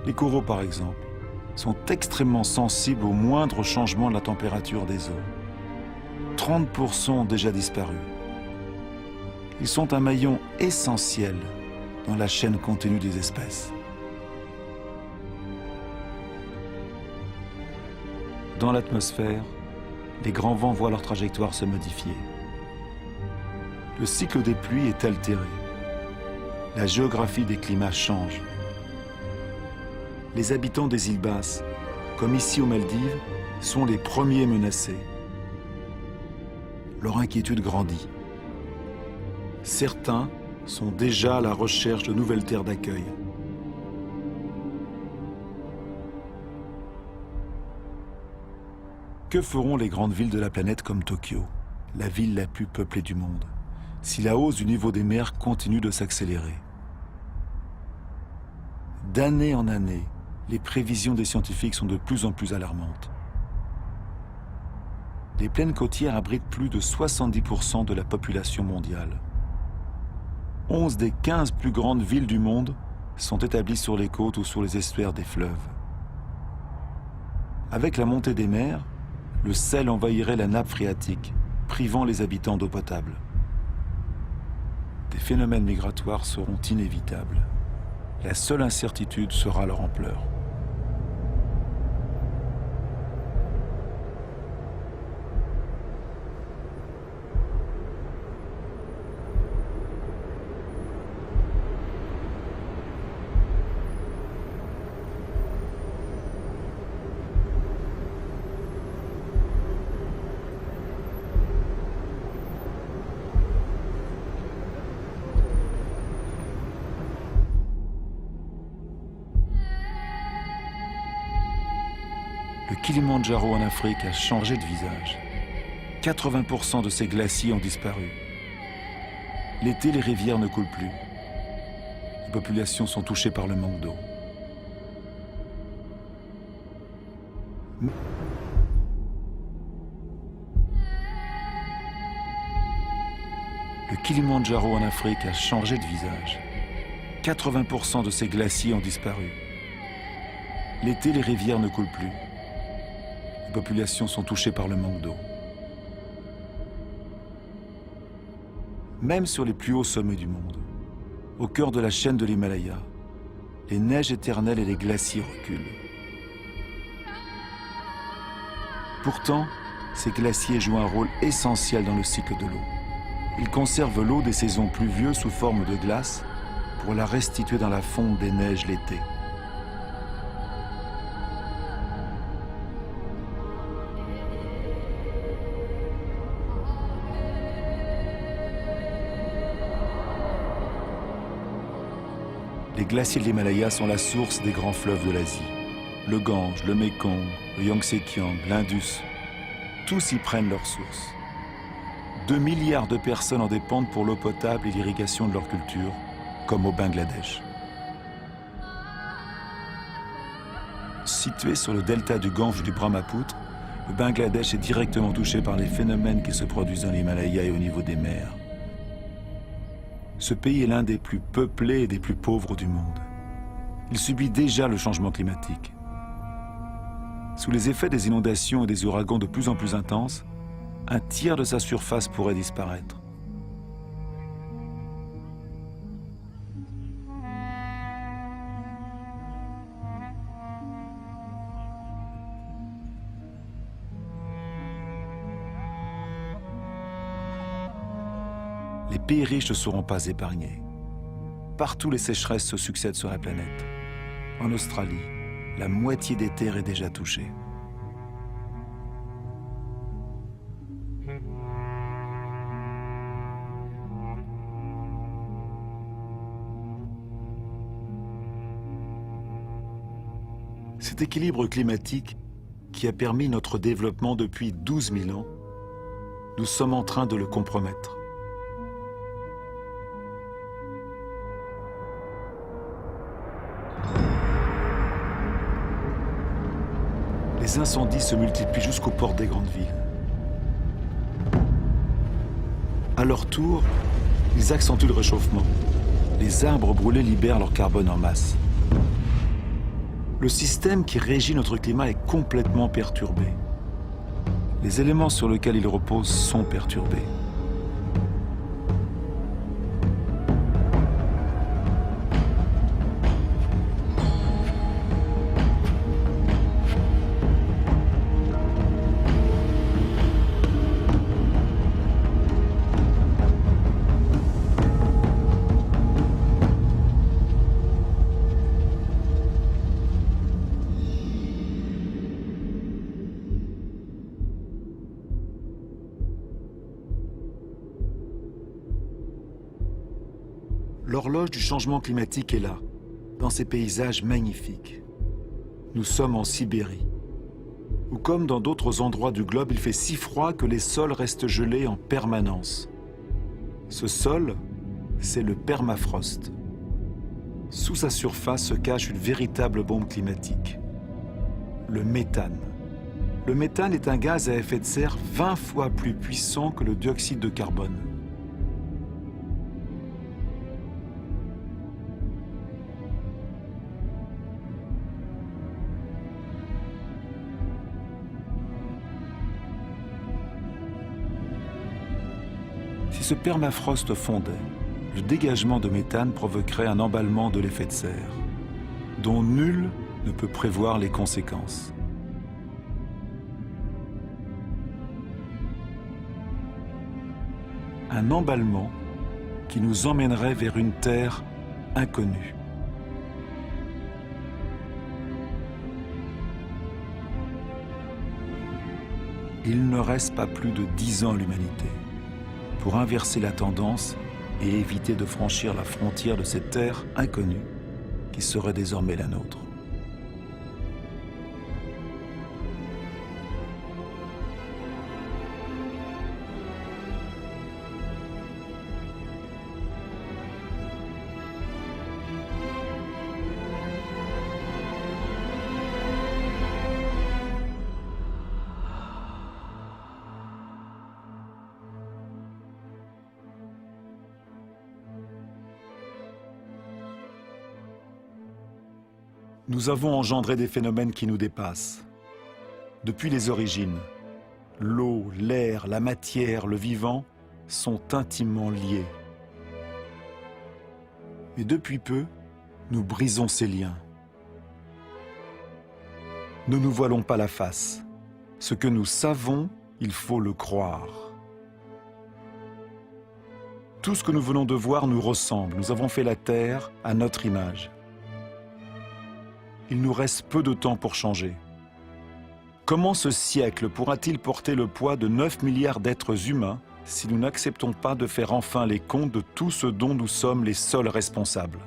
Les coraux, par exemple, sont extrêmement sensibles au moindre changement de la température des eaux. 30% ont déjà disparu. Ils sont un maillon essentiel dans la chaîne continue des espèces. Dans l'atmosphère, les grands vents voient leur trajectoire se modifier. Le cycle des pluies est altéré. La géographie des climats change. Les habitants des îles basses, comme ici aux Maldives, sont les premiers menacés. Leur inquiétude grandit. Certains sont déjà à la recherche de nouvelles terres d'accueil. Que feront les grandes villes de la planète comme Tokyo, la ville la plus peuplée du monde, si la hausse du niveau des mers continue de s'accélérer? D'année en année, les prévisions des scientifiques sont de plus en plus alarmantes. Les plaines côtières abritent plus de 70% de la population mondiale. 11 des 15 plus grandes villes du monde sont établies sur les côtes ou sur les estuaires des fleuves. Avec la montée des mers, le sel envahirait la nappe phréatique, privant les habitants d'eau potable. Des phénomènes migratoires seront inévitables. La seule incertitude sera leur ampleur. Le Kilimandjaro en Afrique a changé de visage. 80% de ses glaciers ont disparu. L'été, les rivières ne coulent plus. Les populations sont touchées par le manque d'eau. Le Kilimandjaro en Afrique a changé de visage. 80% de ses glaciers ont disparu. L'été, les rivières ne coulent plus. Les populations sont touchées par le manque d'eau. Même sur les plus hauts sommets du monde, au cœur de la chaîne de l'Himalaya, les neiges éternelles et les glaciers reculent. Pourtant, ces glaciers jouent un rôle essentiel dans le cycle de l'eau. Ils conservent l'eau des saisons pluvieuses sous forme de glace pour la restituer dans la fonte des neiges l'été. Les glaciers de l'Himalaya sont la source des grands fleuves de l'Asie. Le Gange, le Mékong, le Yangtze-Kiang, l'Indus, tous y prennent leur source. 2 milliards de personnes en dépendent pour l'eau potable et l'irrigation de leur culture, comme au Bangladesh. Situé sur le delta du Gange et du Brahmapoutre, le Bangladesh est directement touché par les phénomènes qui se produisent dans l'Himalaya et au niveau des mers. Ce pays est l'un des plus peuplés et des plus pauvres du monde. Il subit déjà le changement climatique. Sous les effets des inondations et des ouragans de plus en plus intenses, un tiers de sa surface pourrait disparaître. Les pays riches ne seront pas épargnés. Partout, les sécheresses se succèdent sur la planète. En Australie, la moitié des terres est déjà touchée. Cet équilibre climatique qui a permis notre développement depuis 12 000 ans, nous sommes en train de le compromettre. Les incendies se multiplient jusqu'aux portes des grandes villes. À leur tour, ils accentuent le réchauffement. Les arbres brûlés libèrent leur carbone en masse. Le système qui régit notre climat est complètement perturbé. Les éléments sur lesquels il repose sont perturbés. L'horloge du changement climatique est là, dans ces paysages magnifiques. Nous sommes en Sibérie, où comme dans d'autres endroits du globe, il fait si froid que les sols restent gelés en permanence. Ce sol, c'est le permafrost. Sous sa surface se cache une véritable bombe climatique, le méthane. Le méthane est un gaz à effet de serre 20 fois plus puissant que le dioxyde de carbone. Si ce permafrost fondait, le dégagement de méthane provoquerait un emballement de l'effet de serre, dont nul ne peut prévoir les conséquences. Un emballement qui nous emmènerait vers une terre inconnue. Il ne reste pas plus de 10 ans à l'humanité pour inverser la tendance et éviter de franchir la frontière de cette terre inconnue qui serait désormais la nôtre. Nous avons engendré des phénomènes qui nous dépassent. Depuis les origines, l'eau, l'air, la matière, le vivant sont intimement liés. Et depuis peu, nous brisons ces liens. Ne nous voilons pas la face. Ce que nous savons, il faut le croire. Tout ce que nous venons de voir nous ressemble. Nous avons fait la Terre à notre image. Il nous reste peu de temps pour changer. Comment ce siècle pourra-t-il porter le poids de 9 milliards d'êtres humains si nous n'acceptons pas de faire enfin les comptes de tout ce dont nous sommes les seuls responsables ?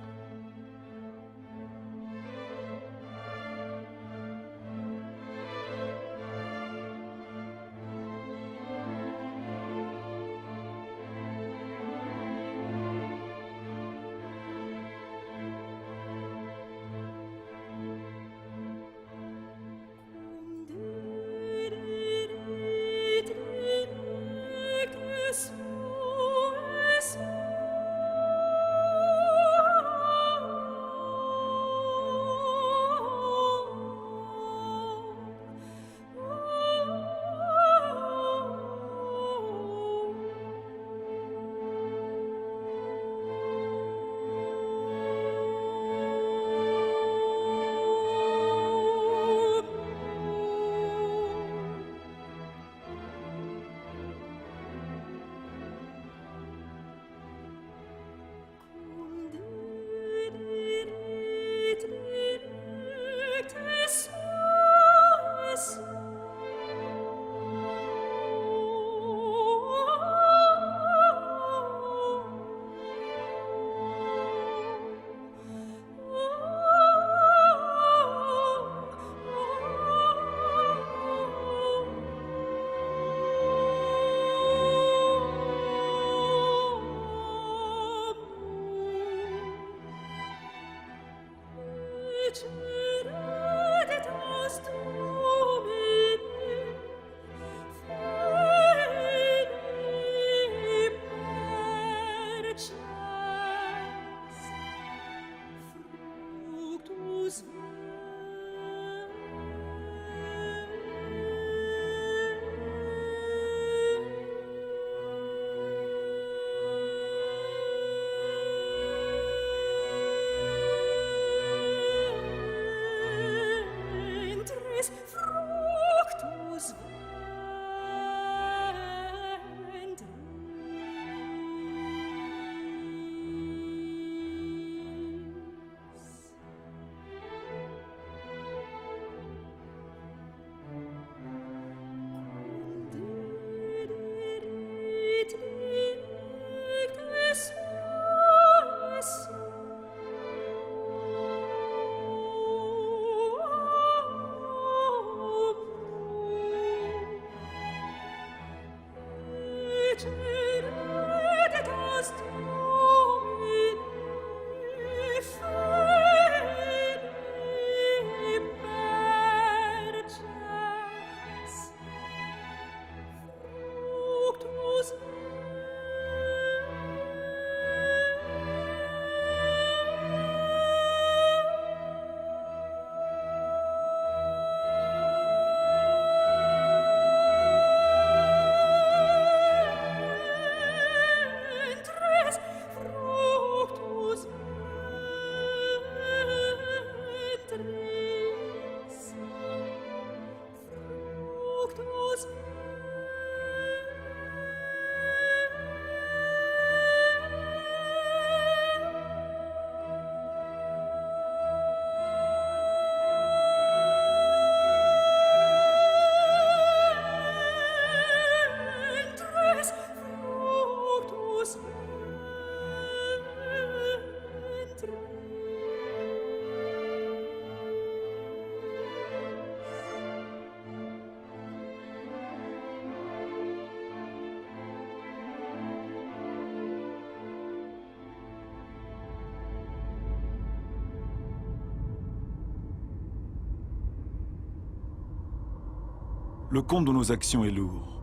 Le compte de nos actions est lourd.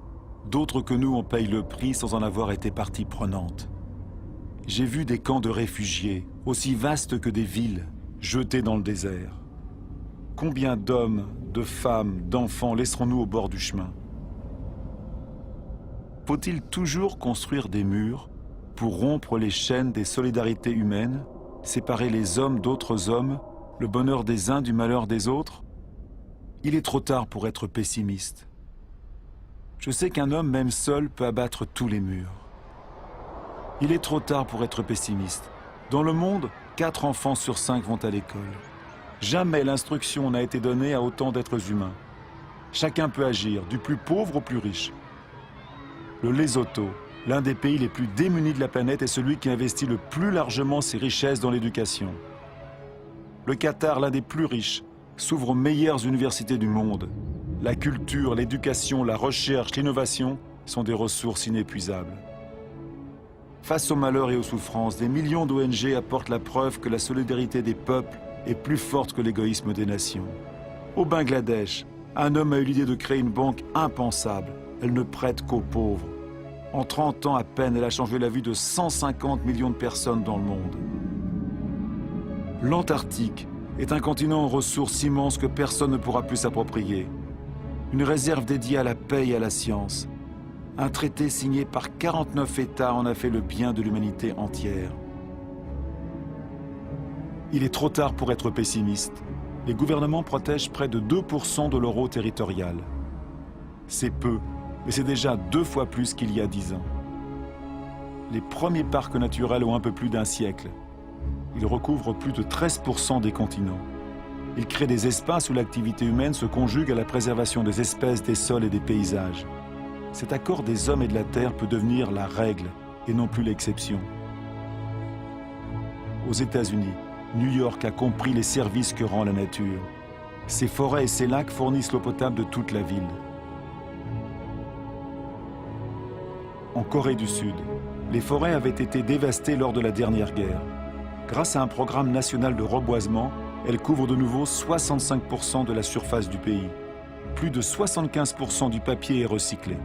D'autres que nous en payent le prix sans en avoir été partie prenante. J'ai vu des camps de réfugiés, aussi vastes que des villes, jetés dans le désert. Combien d'hommes, de femmes, d'enfants laisserons-nous au bord du chemin? Faut-il toujours construire des murs pour rompre les chaînes des solidarités humaines, séparer les hommes d'autres hommes, le bonheur des uns du malheur des autres? Il est trop tard pour être pessimiste. Je sais qu'un homme, même seul, peut abattre tous les murs. Il est trop tard pour être pessimiste. Dans le monde, 4 enfants sur 5 vont à l'école. Jamais l'instruction n'a été donnée à autant d'êtres humains. Chacun peut agir, du plus pauvre au plus riche. Le Lesotho, l'un des pays les plus démunis de la planète, est celui qui investit le plus largement ses richesses dans l'éducation. Le Qatar, l'un des plus riches, s'ouvre aux meilleures universités du monde. La culture, l'éducation, la recherche, l'innovation sont des ressources inépuisables. Face aux malheurs et aux souffrances, des millions d'ONG apportent la preuve que la solidarité des peuples est plus forte que l'égoïsme des nations. Au Bangladesh, un homme a eu l'idée de créer une banque impensable. Elle ne prête qu'aux pauvres. En 30 ans à peine, elle a changé la vie de 150 millions de personnes dans le monde. L'Antarctique est un continent aux ressources immenses que personne ne pourra plus s'approprier. Une réserve dédiée à la paix et à la science. Un traité signé par 49 États en a fait le bien de l'humanité entière. Il est trop tard pour être pessimiste. Les gouvernements protègent près de 2% de leur eau territoriale. C'est peu, mais c'est déjà 2 fois plus qu'il y a 10 ans. Les premiers parcs naturels ont un peu plus d'un siècle. Ils recouvrent plus de 13% des continents. Ils créent des espaces où l'activité humaine se conjugue à la préservation des espèces, des sols et des paysages. Cet accord des hommes et de la terre peut devenir la règle et non plus l'exception. Aux États-Unis, New York a compris les services que rend la nature. Ses forêts et ses lacs fournissent l'eau potable de toute la ville. En Corée du Sud, les forêts avaient été dévastées lors de la dernière guerre. Grâce à un programme national de reboisement, elle couvre de nouveau 65% de la surface du pays. Plus de 75% du papier est recyclé.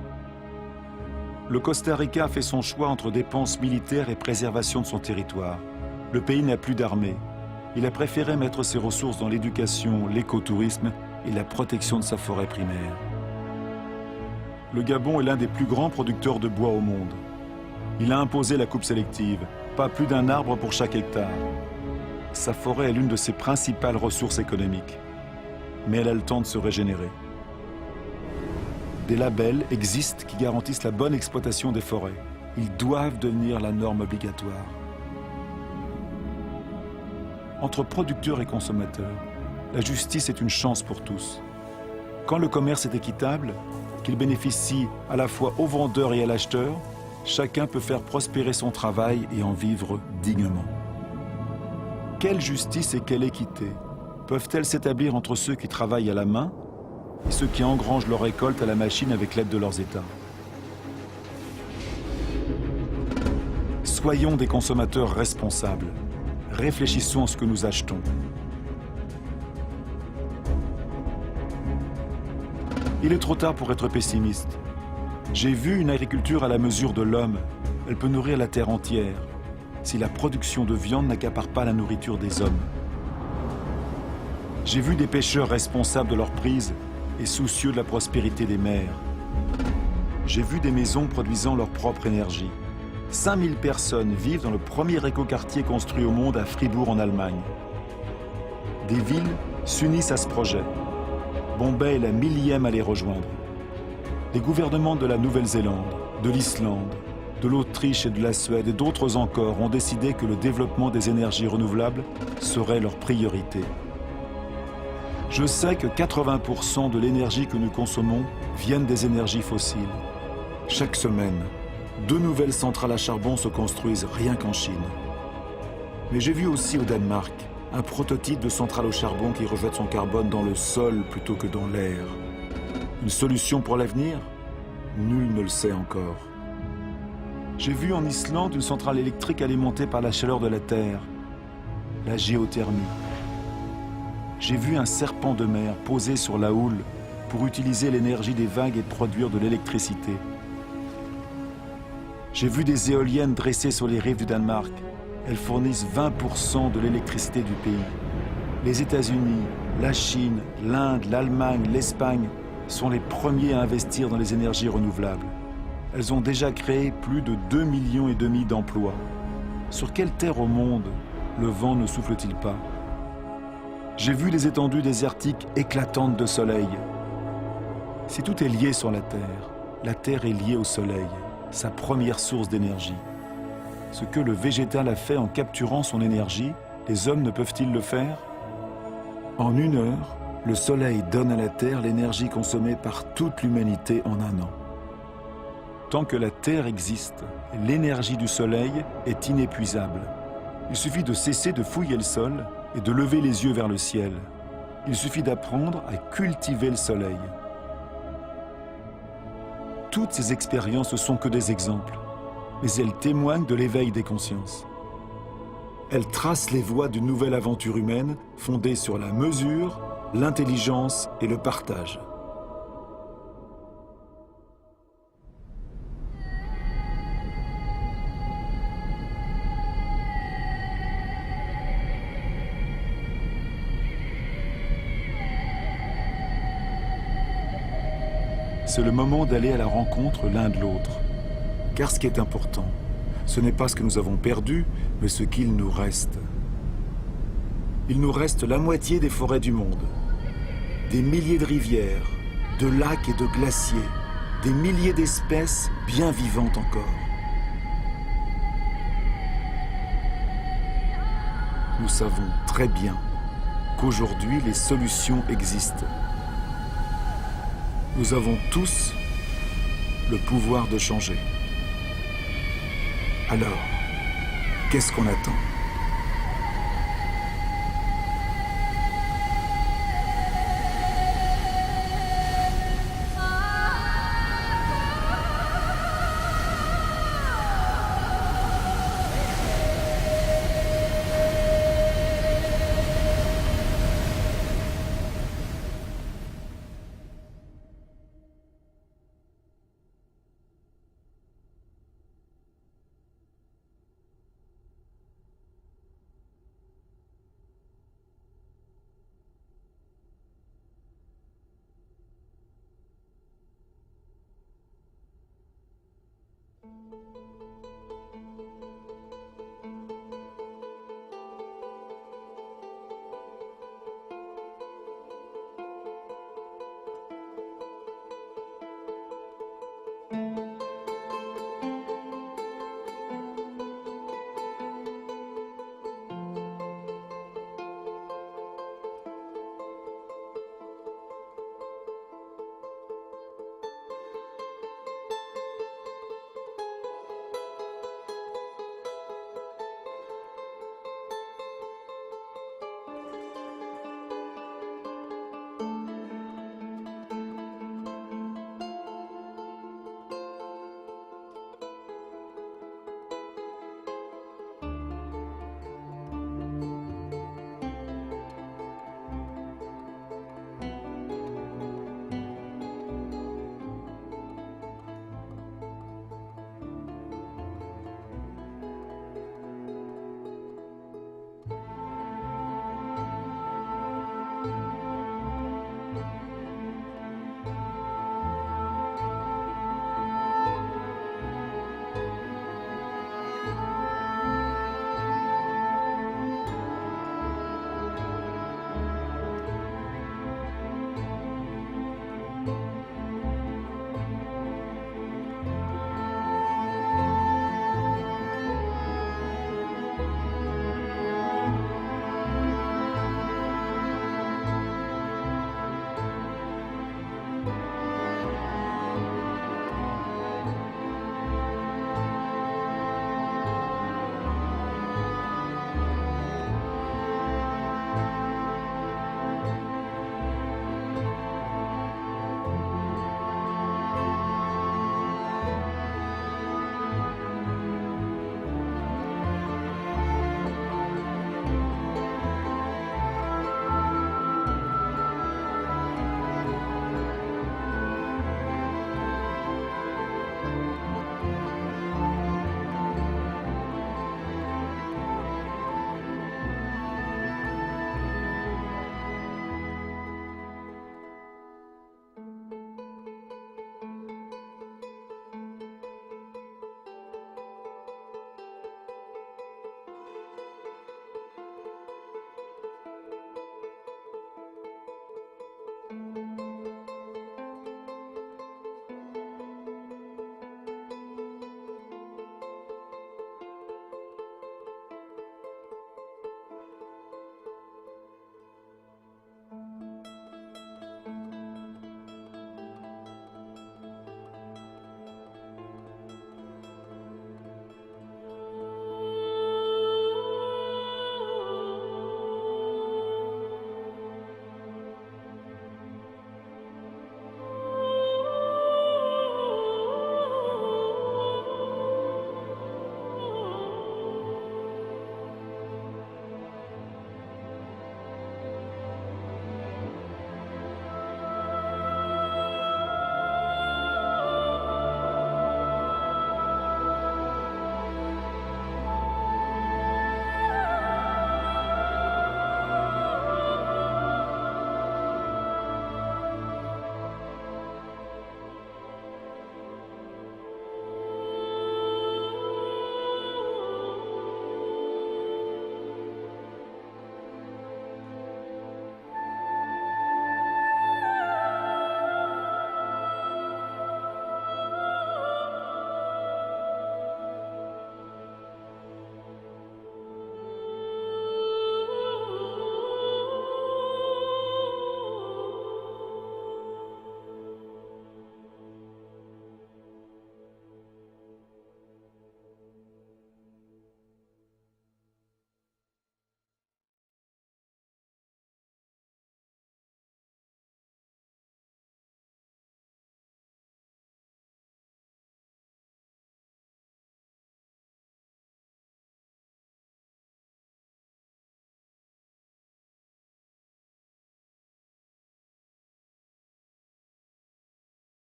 Le Costa Rica a fait son choix entre dépenses militaires et préservation de son territoire. Le pays n'a plus d'armée. Il a préféré mettre ses ressources dans l'éducation, l'écotourisme et la protection de sa forêt primaire. Le Gabon est l'un des plus grands producteurs de bois au monde. Il a imposé la coupe sélective, pas plus d'un arbre pour chaque hectare. Sa forêt est l'une de ses principales ressources économiques. Mais elle a le temps de se régénérer. Des labels existent qui garantissent la bonne exploitation des forêts. Ils doivent devenir la norme obligatoire. Entre producteurs et consommateurs, la justice est une chance pour tous. Quand le commerce est équitable, qu'il bénéficie à la fois au vendeur et à l'acheteur, chacun peut faire prospérer son travail et en vivre dignement. Quelle justice et quelle équité peuvent-elles s'établir entre ceux qui travaillent à la main et ceux qui engrangent leur récolte à la machine avec l'aide de leurs États? Soyons des consommateurs responsables. Réfléchissons à ce que nous achetons. Il est trop tard pour être pessimiste. J'ai vu une agriculture à la mesure de l'homme. Elle peut nourrir la terre entière, si la production de viande n'accapare pas la nourriture des hommes. J'ai vu des pêcheurs responsables de leur prise et soucieux de la prospérité des mers. J'ai vu des maisons produisant leur propre énergie. 5000 personnes vivent dans le premier écoquartier construit au monde à Fribourg en Allemagne. Des villes s'unissent à ce projet. Bombay est la 1000e à les rejoindre. Les gouvernements de la Nouvelle-Zélande, de l'Islande, de l'Autriche et de la Suède et d'autres encore ont décidé que le développement des énergies renouvelables serait leur priorité. Je sais que 80% de l'énergie que nous consommons viennent des énergies fossiles. Chaque semaine, 2 nouvelles centrales à charbon se construisent rien qu'en Chine. Mais j'ai vu aussi au Danemark un prototype de centrale au charbon qui rejette son carbone dans le sol plutôt que dans l'air. Une solution pour l'avenir? Nul ne le sait encore. J'ai vu en Islande une centrale électrique alimentée par la chaleur de la terre, la géothermie. J'ai vu un serpent de mer posé sur la houle pour utiliser l'énergie des vagues et produire de l'électricité. J'ai vu des éoliennes dressées sur les rives du Danemark. Elles fournissent 20% de l'électricité du pays. Les États-Unis, la Chine, l'Inde, l'Allemagne, l'Espagne sont les premiers à investir dans les énergies renouvelables. Elles ont déjà créé plus de 2,5 millions d'emplois. Sur quelle terre au monde le vent ne souffle-t-il pas? J'ai vu des étendues désertiques éclatantes de soleil. Si tout est lié sur la Terre est liée au soleil, sa première source d'énergie. Ce que le végétal a fait en capturant son énergie, les hommes ne peuvent-ils le faire? En 1 heure, le soleil donne à la Terre l'énergie consommée par toute l'humanité en 1 an. Tant que la Terre existe, l'énergie du soleil est inépuisable. Il suffit de cesser de fouiller le sol et de lever les yeux vers le ciel. Il suffit d'apprendre à cultiver le soleil. Toutes ces expériences ne sont que des exemples, mais elles témoignent de l'éveil des consciences. Elles tracent les voies d'une nouvelle aventure humaine fondée sur la mesure, l'intelligence et le partage. C'est le moment d'aller à la rencontre l'un de l'autre. Car ce qui est important, ce n'est pas ce que nous avons perdu, mais ce qu'il nous reste. Il nous reste la moitié des forêts du monde, des milliers de rivières, de lacs et de glaciers, des milliers d'espèces bien vivantes encore. Nous savons très bien qu'aujourd'hui les solutions existent. Nous avons tous le pouvoir de changer. Alors, qu'est-ce qu'on attend ?